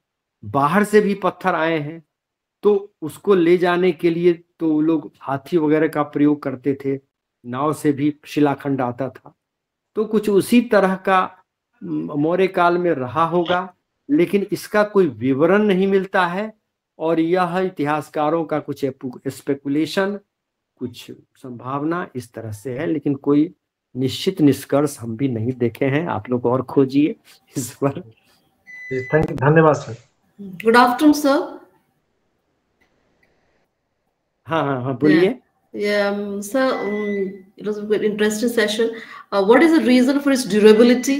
बाहर से भी पत्थर आए हैं। तो उसको ले जाने के लिए तो लोग हाथी वगैरह का प्रयोग करते थे, नाव से भी शिलाखंड आता था। तो कुछ उसी तरह का मौर्य काल में रहा होगा, लेकिन इसका कोई विवरण नहीं मिलता है। और यह इतिहासकारों का कुछ स्पेकुलेशन, कुछ संभावना इस तरह से है, लेकिन कोई निश्चित निष्कर्ष हम भी नहीं देखे हैं। आप लोग और खोजिए इस पर। थैंक यू, धन्यवाद सर। Good afternoon sir. हाँ, बोलिए। Sir, it was a very interesting session. What is the reason for its durability?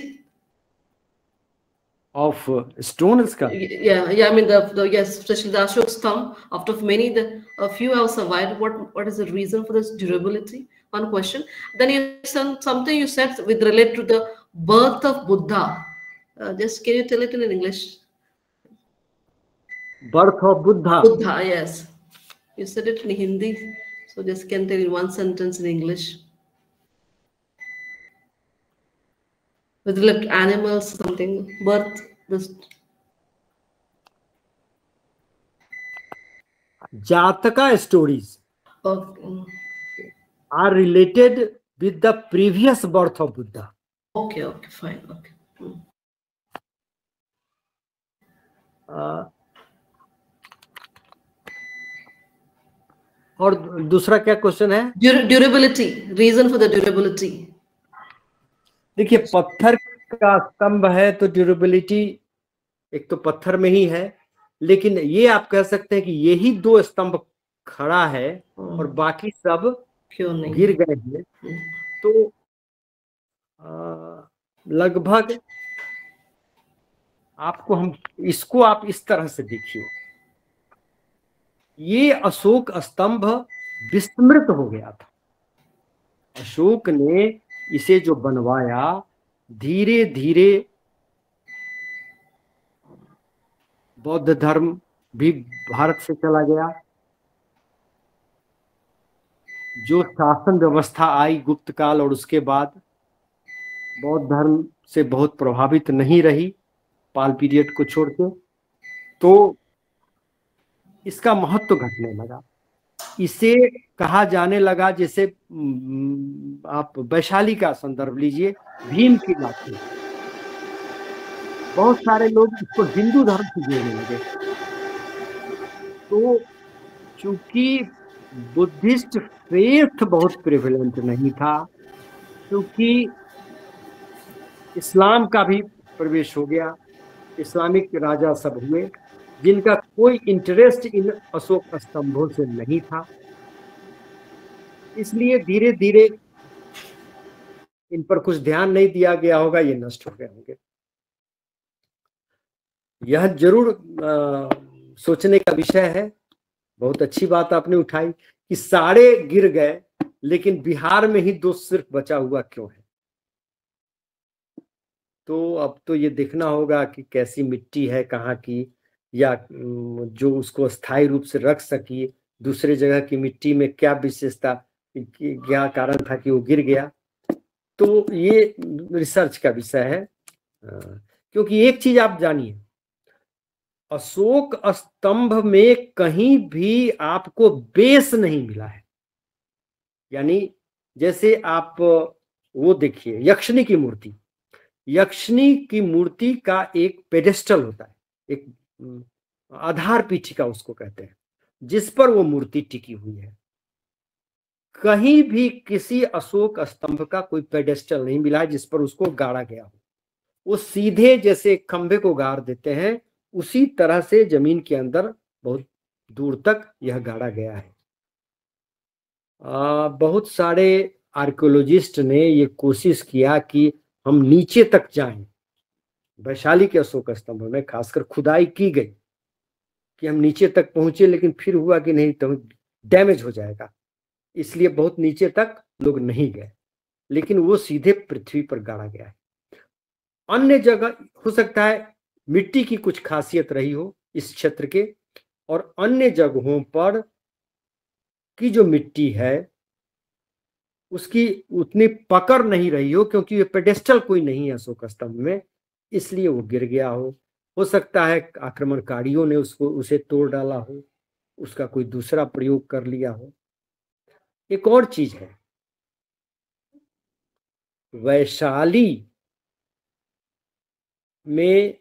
Of stone sculpture? Yeah. I mean yes, especially the Ashok Stamp. After a few have survived. What is the reason for this durability? One question. Then something you said with relate to the birth of Buddha. Just can you tell it in English? Birth of Buddha. Buddha, yes. You said it in Hindi, so just can tell in one sentence in English. With like animals, something, birth, this. Jataka stories are related with the previous birth of Buddha. Okay, fine, okay. और दूसरा क्या क्वेश्चन है? Durability, reason for the durability. देखिए, पत्थर का स्तंभ है तो ड्यूरेबिलिटी एक तो पत्थर में ही है, लेकिन ये आप कह सकते हैं कि यही दो स्तंभ खड़ा है और बाकी सब क्यों नहीं गिर गए हैं। तो लगभग इसको आप इस तरह से देखिए, ये अशोक स्तंभ विस्मृत हो गया था। अशोक ने इसे जो बनवाया, धीरे धीरे बौद्ध धर्म भी भारत से चला गया। जो शासन व्यवस्था आई गुप्त काल और उसके बाद, बौद्ध धर्म से बहुत प्रभावित नहीं रही पाल पीरियड को छोड़ के, तो इसका महत्व घटने लगा। इसे कहा जाने लगा, जैसे आप वैशाली का संदर्भ लीजिए, भीम की लाठी। बहुत सारे लोग इसको हिंदू धर्म से जोड़ने लगे। तो चूंकि बुद्धिस्ट फेथ बहुत प्रेवलेंट नहीं था, क्योंकि इस्लाम का भी प्रवेश हो गया, इस्लामिक राजा सब हुए जिनका कोई इंटरेस्ट इन अशोक स्तंभों से नहीं था, इसलिए धीरे धीरे इन पर कुछ ध्यान नहीं दिया गया होगा, ये नष्ट हो गए होंगे। यह जरूर सोचने का विषय है। बहुत अच्छी बात आपने उठाई कि सारे गिर गए, लेकिन बिहार में ही दो सिर्फ बचा हुआ क्यों है। तो अब तो ये देखना होगा कि कैसी मिट्टी है, कहाँ की, या जो उसको स्थायी रूप से रख सकी। दूसरे जगह की मिट्टी में क्या विशेषता, क्या कारण था कि वो गिर गया। तो ये रिसर्च का विषय है। क्योंकि एक चीज आप जानिए, अशोक स्तंभ में कहीं भी आपको बेस नहीं मिला है। यानी जैसे आप वो देखिए, यक्षिणी की मूर्ति, यक्षिणी की मूर्ति का एक पेडेस्टल होता है, एक आधार पीठिका उसको कहते हैं, जिस पर वो मूर्ति टिकी हुई है। कहीं भी किसी अशोक स्तंभ का कोई पेडेस्टल नहीं मिला है जिस पर उसको गाड़ा गया हो। वो सीधे जैसे खंभे को गाड़ देते हैं, उसी तरह से जमीन के अंदर बहुत दूर तक यह गाड़ा गया है। बहुत सारे आर्कियोलॉजिस्ट ने ये कोशिश किया कि हम नीचे तक जाएं। वैशाली के अशोक स्तंभ में खासकर खुदाई की गई कि हम नीचे तक पहुंचे, लेकिन फिर हुआ कि नहीं तो डैमेज हो जाएगा, इसलिए बहुत नीचे तक लोग नहीं गए, लेकिन वो सीधे पृथ्वी पर गाड़ा गया है। अन्य जगह हो सकता है मिट्टी की कुछ खासियत रही हो इस क्षेत्र के, और अन्य जगहों पर की जो मिट्टी है उसकी उतनी पकड़ नहीं रही हो, क्योंकि ये पेडेस्टल कोई नहीं है अशोक स्तंभ में, इसलिए वो गिर गया हो सकता है आक्रमणकारियों ने उसे तोड़ डाला हो, उसका कोई दूसरा प्रयोग कर लिया हो। एक और चीज है, वैशाली में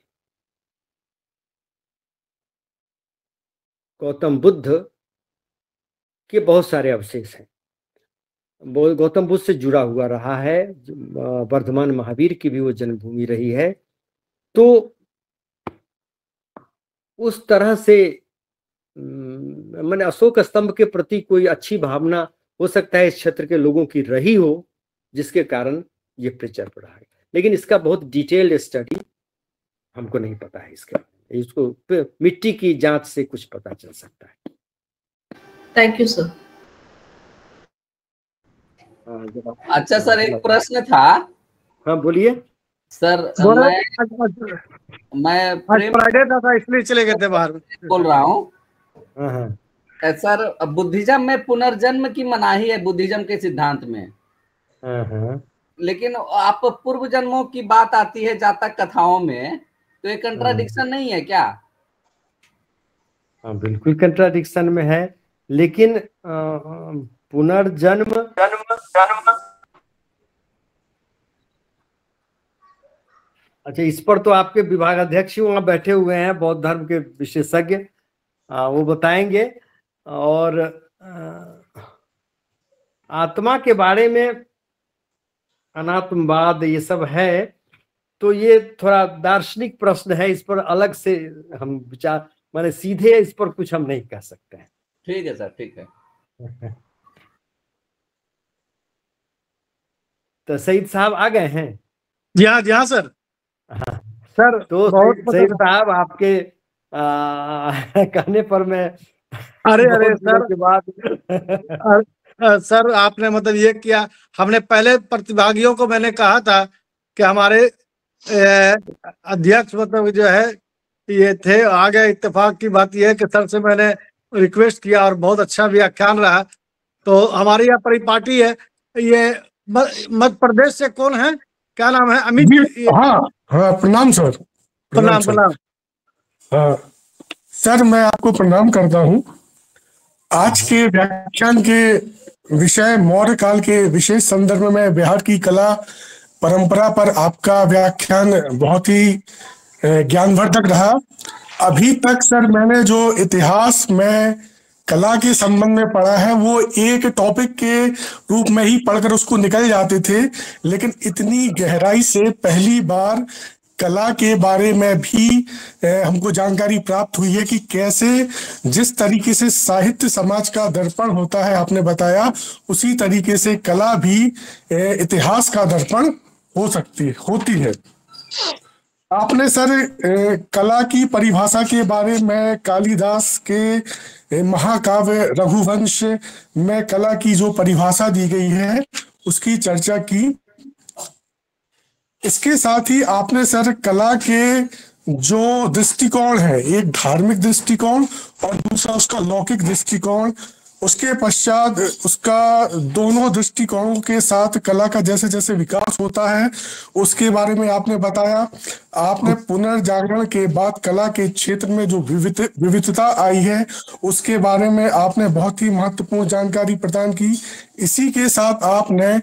गौतम बुद्ध के बहुत सारे अवशेष हैं। गौतम बुद्ध से जुड़ा हुआ रहा है, वर्धमान महावीर की भी वो जन्मभूमि रही है, तो उस तरह से मैंने अशोक स्तंभ के प्रति कोई अच्छी भावना हो सकता है इस क्षेत्र के लोगों की रही हो, जिसके कारण ये प्रचार रहा है, लेकिन इसका बहुत डिटेल्ड स्टडी हमको नहीं पता है। इसको मिट्टी की जांच से कुछ पता चल सकता है। Thank you sir. अच्छा सर, एक प्रश्न था। हाँ बोलिए सर। मैं फ्राइडे था इसलिए चले गए थे बाहर। बोल रहा हूँ हाँ। सर, बुद्धिज्म में पुनर्जन्म की मनाही है, बुद्धिज्म के सिद्धांत में। हाँ। लेकिन आप पूर्व जन्मों की बात आती है जातक कथाओं में, तो ये कंट्राडिक्शन नहीं है क्या? हाँ बिल्कुल कंट्राडिक्शन में है, लेकिन पुनर्जन्म अच्छा, इस पर तो आपके विभाग अध्यक्ष वहां बैठे हुए हैं, बौद्ध धर्म के विशेषज्ञ, वो बताएंगे। और आत्मा के बारे में अनात्मवाद ये सब है, तो ये थोड़ा दार्शनिक प्रश्न है, इस पर अलग से हम विचार, माने सीधे इस पर कुछ हम नहीं कह सकते हैं। ठीक है सर, ठीक है। तो सईद साहब आ गए हैं? जी हाँ सर। हाँ सर, तो सईद साहब आपके कहने पर मैं अरे सर के बाद सर आपने मतलब ये किया, हमने पहले प्रतिभागियों को मैंने कहा था कि हमारे अध्यक्ष मतलब जो है ये थे, आ गए। इत्तेफाक की बात यह है कि सर से मैंने रिक्वेस्ट किया और बहुत अच्छा व्याख्यान रहा। तो हमारी यहाँ परिपाटी है, ये मध्य प्रदेश से कौन है, क्या नाम है? अमित। हाँ प्रणाम सर। प्रणाम। हाँ सर, मैं आपको प्रणाम करता हूँ। आज के व्याख्यान के विषय मौर्य काल के विशेष संदर्भ में बिहार की कला परंपरा पर आपका व्याख्यान बहुत ही ज्ञानवर्धक रहा। अभी तक सर मैंने जो इतिहास में कला के संबंध में पढ़ा है वो एक टॉपिक के रूप में ही पढ़कर उसको निकल जाते थे, लेकिन इतनी गहराई से पहली बार कला के बारे में भी हमको जानकारी प्राप्त हुई है कि कैसे जिस तरीके से साहित्य समाज का दर्पण होता है, आपने बताया, उसी तरीके से कला भी इतिहास का दर्पण होती है। आपने सर कला की परिभाषा के बारे में कालिदास के महाकाव्य रघुवंश में कला की जो परिभाषा दी गई है उसकी चर्चा की। इसके साथ ही आपने सर कला के जो दृष्टिकोण है, एक धार्मिक दृष्टिकोण और दूसरा उसका लौकिक दृष्टिकोण, उसके पश्चात उसका दोनों दृष्टिकोणों के साथ कला का जैसे जैसे विकास होता है उसके बारे में आपने बताया। आपने पुनर्जागरण के बाद कला के क्षेत्र में जो विविधता आई है उसके बारे में आपने बहुत ही महत्वपूर्ण जानकारी प्रदान की। इसी के साथ आपने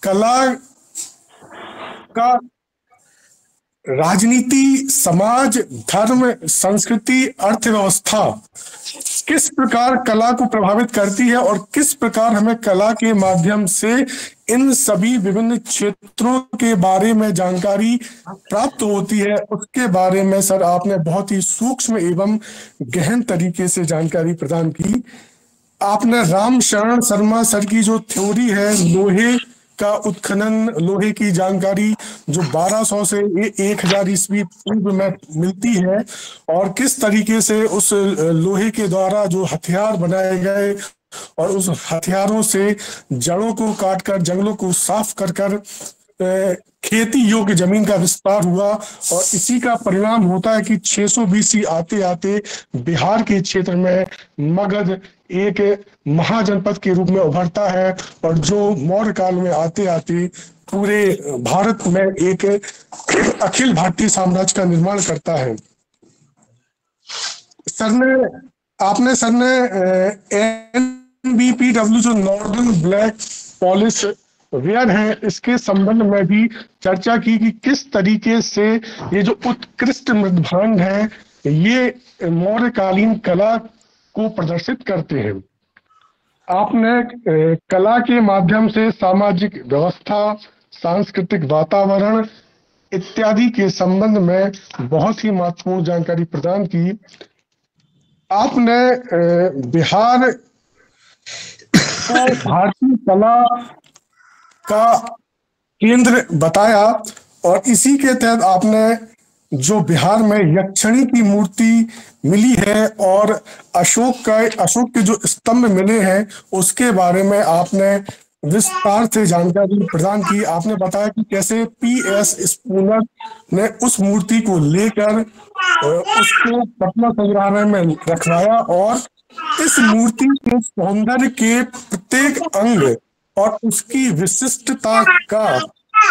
कला का राजनीति, समाज, धर्म, संस्कृति, अर्थव्यवस्था किस प्रकार कला को प्रभावित करती है और किस प्रकार हमें कला के माध्यम से इन सभी विभिन्न क्षेत्रों के बारे में जानकारी प्राप्त होती है, उसके बारे में सर आपने बहुत ही सूक्ष्म एवं गहन तरीके से जानकारी प्रदान की। आपने राम शरण शर्मा सर की जो थ्योरी है लोहे का उत्खनन, लोहे की जानकारी जो 1200 से 1000 ईस्वी पूर्व में मिलती है और किस तरीके से उस लोहे के द्वारा जो हथियार बनाए गए और उस हथियारों से जड़ों को काटकर जंगलों को साफ कर खेती योग्य जमीन का विस्तार हुआ और इसी का परिणाम होता है कि 600 BC आते आते बिहार के क्षेत्र में मगध एक महाजनपद के रूप में उभरता है और जो मौर्य काल में आते आते पूरे भारत में एक अखिल भारतीय साम्राज्य का निर्माण करता है। आपने NBPW जो नॉर्दर्न ब्लैक पॉलिश वेयर है इसके संबंध में भी चर्चा की कि किस तरीके से ये जो उत्कृष्ट मृदभांड है ये मौर्यकालीन कला को प्रदर्शित करते हैं। आपने कला के माध्यम से सामाजिक व्यवस्था, सांस्कृतिक वातावरण इत्यादि के संबंध में बहुत ही महत्वपूर्ण जानकारी प्रदान की। आपने बिहार को भारतीय कला का केंद्र बताया और इसी के तहत आपने जो बिहार में यक्षिणी की मूर्ति मिली है और अशोक के जो स्तंभ मिले हैं उसके बारे में आपने विस्तार से जानकारी प्रदान की। आपने बताया कि कैसे PS स्पूनर ने उस मूर्ति को लेकर उसको पटना संग्रहालय में रखवाया और इस मूर्ति के सौंदर्य के प्रत्येक अंग और उसकी विशिष्टता का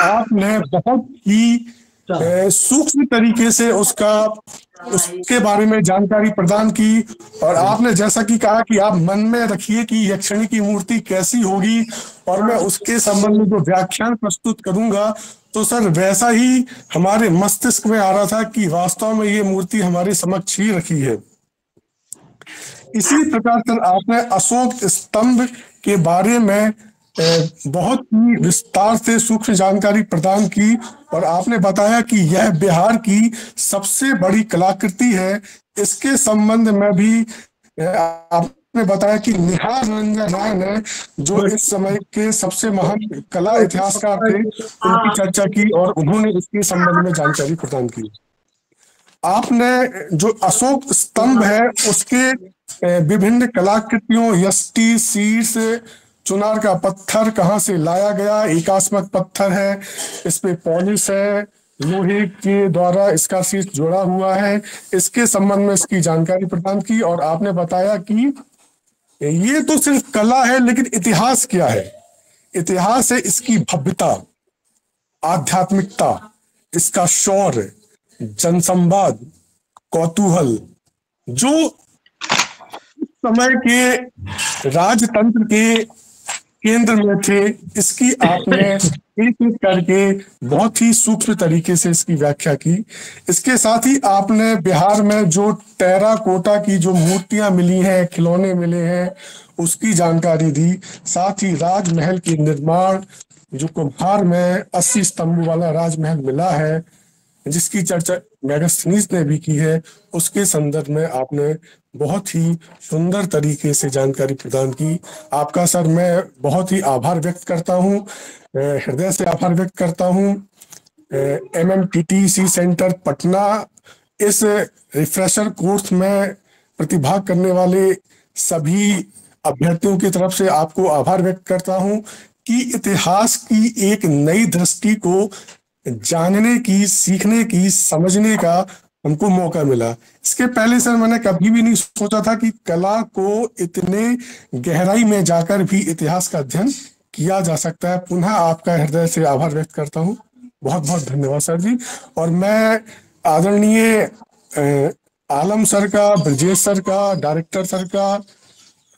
आपने बहुत ही सूक्ष्म तरीके से उसके बारे में जानकारी प्रदान की और आपने जैसा कि कहा कि आप मन में रखिए कि यक्षिणी की मूर्ति कैसी होगी और मैं उसके संबंध में जो व्याख्यान प्रस्तुत करूंगा तो सर वैसा ही हमारे मस्तिष्क में आ रहा था कि वास्तव में ये मूर्ति हमारे समक्ष ही रखी है। इसी प्रकार सर आपने अशोक स्तंभ के बारे में बहुत ही विस्तार से सूक्ष्म जानकारी प्रदान की और आपने बताया कि यह बिहार की सबसे बड़ी कलाकृति है। इसके संबंध में भी आपने बताया कि निहार रंजन राय ने जो इस समय के सबसे महान कला इतिहासकार थे उनकी चर्चा की और उन्होंने इसके संबंध में जानकारी प्रदान की। आपने जो अशोक स्तंभ है उसके विभिन्न कलाकृतियों, यष्टि, शीर्ष, चुनार का पत्थर कहाँ से लाया गया, एकास्मक पत्थर है, इस पे पॉलिश है, लोहे के द्वारा इसका शीर्ष जोड़ा हुआ है, इसके संबंध में इसकी जानकारी प्रदान की और आपने बताया कि ये तो सिर्फ कला है लेकिन इतिहास क्या है। इतिहास है इसकी भव्यता, आध्यात्मिकता, इसका शौर्य, जनसंवाद, कौतूहल, जो समय के राजतंत्र के केंद्र में थे, इसकी आपने एक एक करके बहुत ही सूक्ष्म तरीके से इसकी व्याख्या की। इसके साथ ही आपने बिहार में जो टेराकोटा की जो मूर्तियां मिली हैं, खिलौने मिले हैं, उसकी जानकारी दी। साथ ही राजमहल के निर्माण, जो कुम्हार में 80 स्तंभ वाला राजमहल मिला है जिसकी चर्चा मेगास्थनीज ने भी की है, उसके संदर्भ में आपने बहुत ही सुंदर तरीके से जानकारी प्रदान की। आपका सर मैं बहुत ही आभार व्यक्त करता हूँ, हृदय से आभार व्यक्त करता हूँ। MMTTC सेंटर पटना इस रिफ्रेशर कोर्स में प्रतिभाग करने वाले सभी अभ्यर्थियों की तरफ से आपको आभार व्यक्त करता हूँ कि इतिहास की एक नई दृष्टि को जानने की, सीखने की, समझने का हमको मौका मिला। इसके पहले सर मैंने कभी भी नहीं सोचा था कि कला को इतने गहराई में जाकर भी इतिहास का अध्ययन किया जा सकता है। पुनः आपका हृदय से आभार व्यक्त करता हूँ। बहुत बहुत धन्यवाद सर जी। और मैं आदरणीय आलम सर का, ब्रजेश सर का, डायरेक्टर सर का,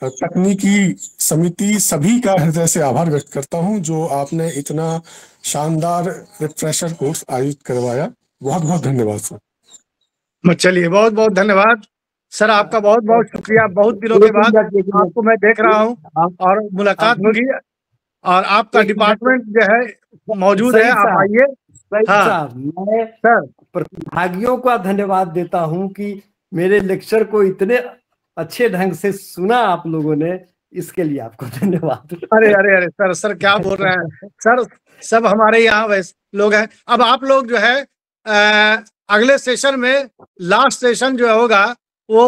तकनीकी समिति सभी का हृदय से आभार व्यक्त करता हूं जो आपने इतना शानदार रिफ्रेशर कोर्स आयोजित करवाया। बहुत बहुत धन्यवाद सर। चलिए, बहुत बहुत धन्यवाद। सर आपका बहुत बहुत शुक्रिया, बहुत दिनों के बाद आपको मैं देख रहा हूँ और मुलाकात होगी, और आपका डिपार्टमेंट जो है मौजूद है, आप आइए। हाँ, मैं सर प्रतिभागियों का धन्यवाद देता हूं कि मेरे लेक्चर को इतने अच्छे ढंग से सुना आप लोगों ने, इसके लिए आपको धन्यवाद। अरे अरे अरे सर, सर क्या बोल रहे हैं सर, सब हमारे यहाँ वैसे लोग हैं। अब आप लोग जो है अगले सेशन में, लास्ट सेशन जो होगा वो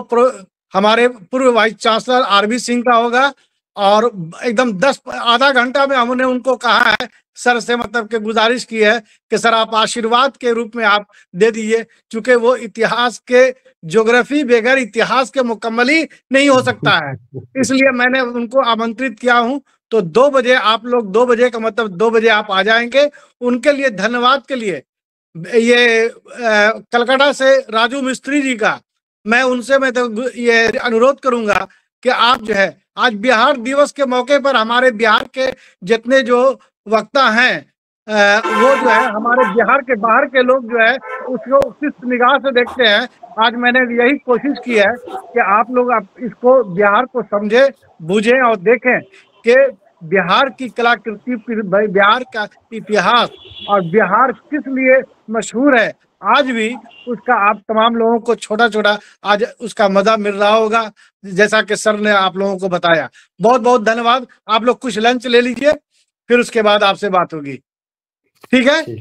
हमारे पूर्व वाइस चांसलर आरबी सिंह का होगा, और एकदम आधा घंटा में हमने उनको कहा है, सर से मतलब के गुजारिश की है कि सर आप आशीर्वाद के रूप में आप दे दीजिए, क्योंकि वो इतिहास के ज्योग्राफी बगैर इतिहास के मुकम्मल ही नहीं हो सकता है, इसलिए मैंने उनको आमंत्रित किया हूं। तो 2 बजे आप लोग, 2 बजे का मतलब 2 बजे आप आ जाएंगे। उनके लिए धन्यवाद के लिए ये कलकत्ता से राजू मिस्त्री जी का मैं उनसे मैं तो ये अनुरोध करूंगा कि आप जो है आज बिहार दिवस के मौके पर हमारे बिहार के जितने जो वक्ता हैं वो जो है हमारे बिहार के बाहर के लोग जो है उसको किस निगाह से देखते हैं। आज मैंने यही कोशिश की है कि आप लोग इसको बिहार को समझें, बूझें और देखें कि बिहार की कलाकृति, बिहार का इतिहास और बिहार किस लिए मशहूर है आज भी, उसका आप तमाम लोगों को छोटा छोटा आज उसका मजा मिल रहा होगा, जैसा कि सर ने आप लोगों को बताया। बहुत बहुत धन्यवाद। आप लोग कुछ लंच ले लीजिए, फिर उसके बाद आपसे बात होगी, ठीक है।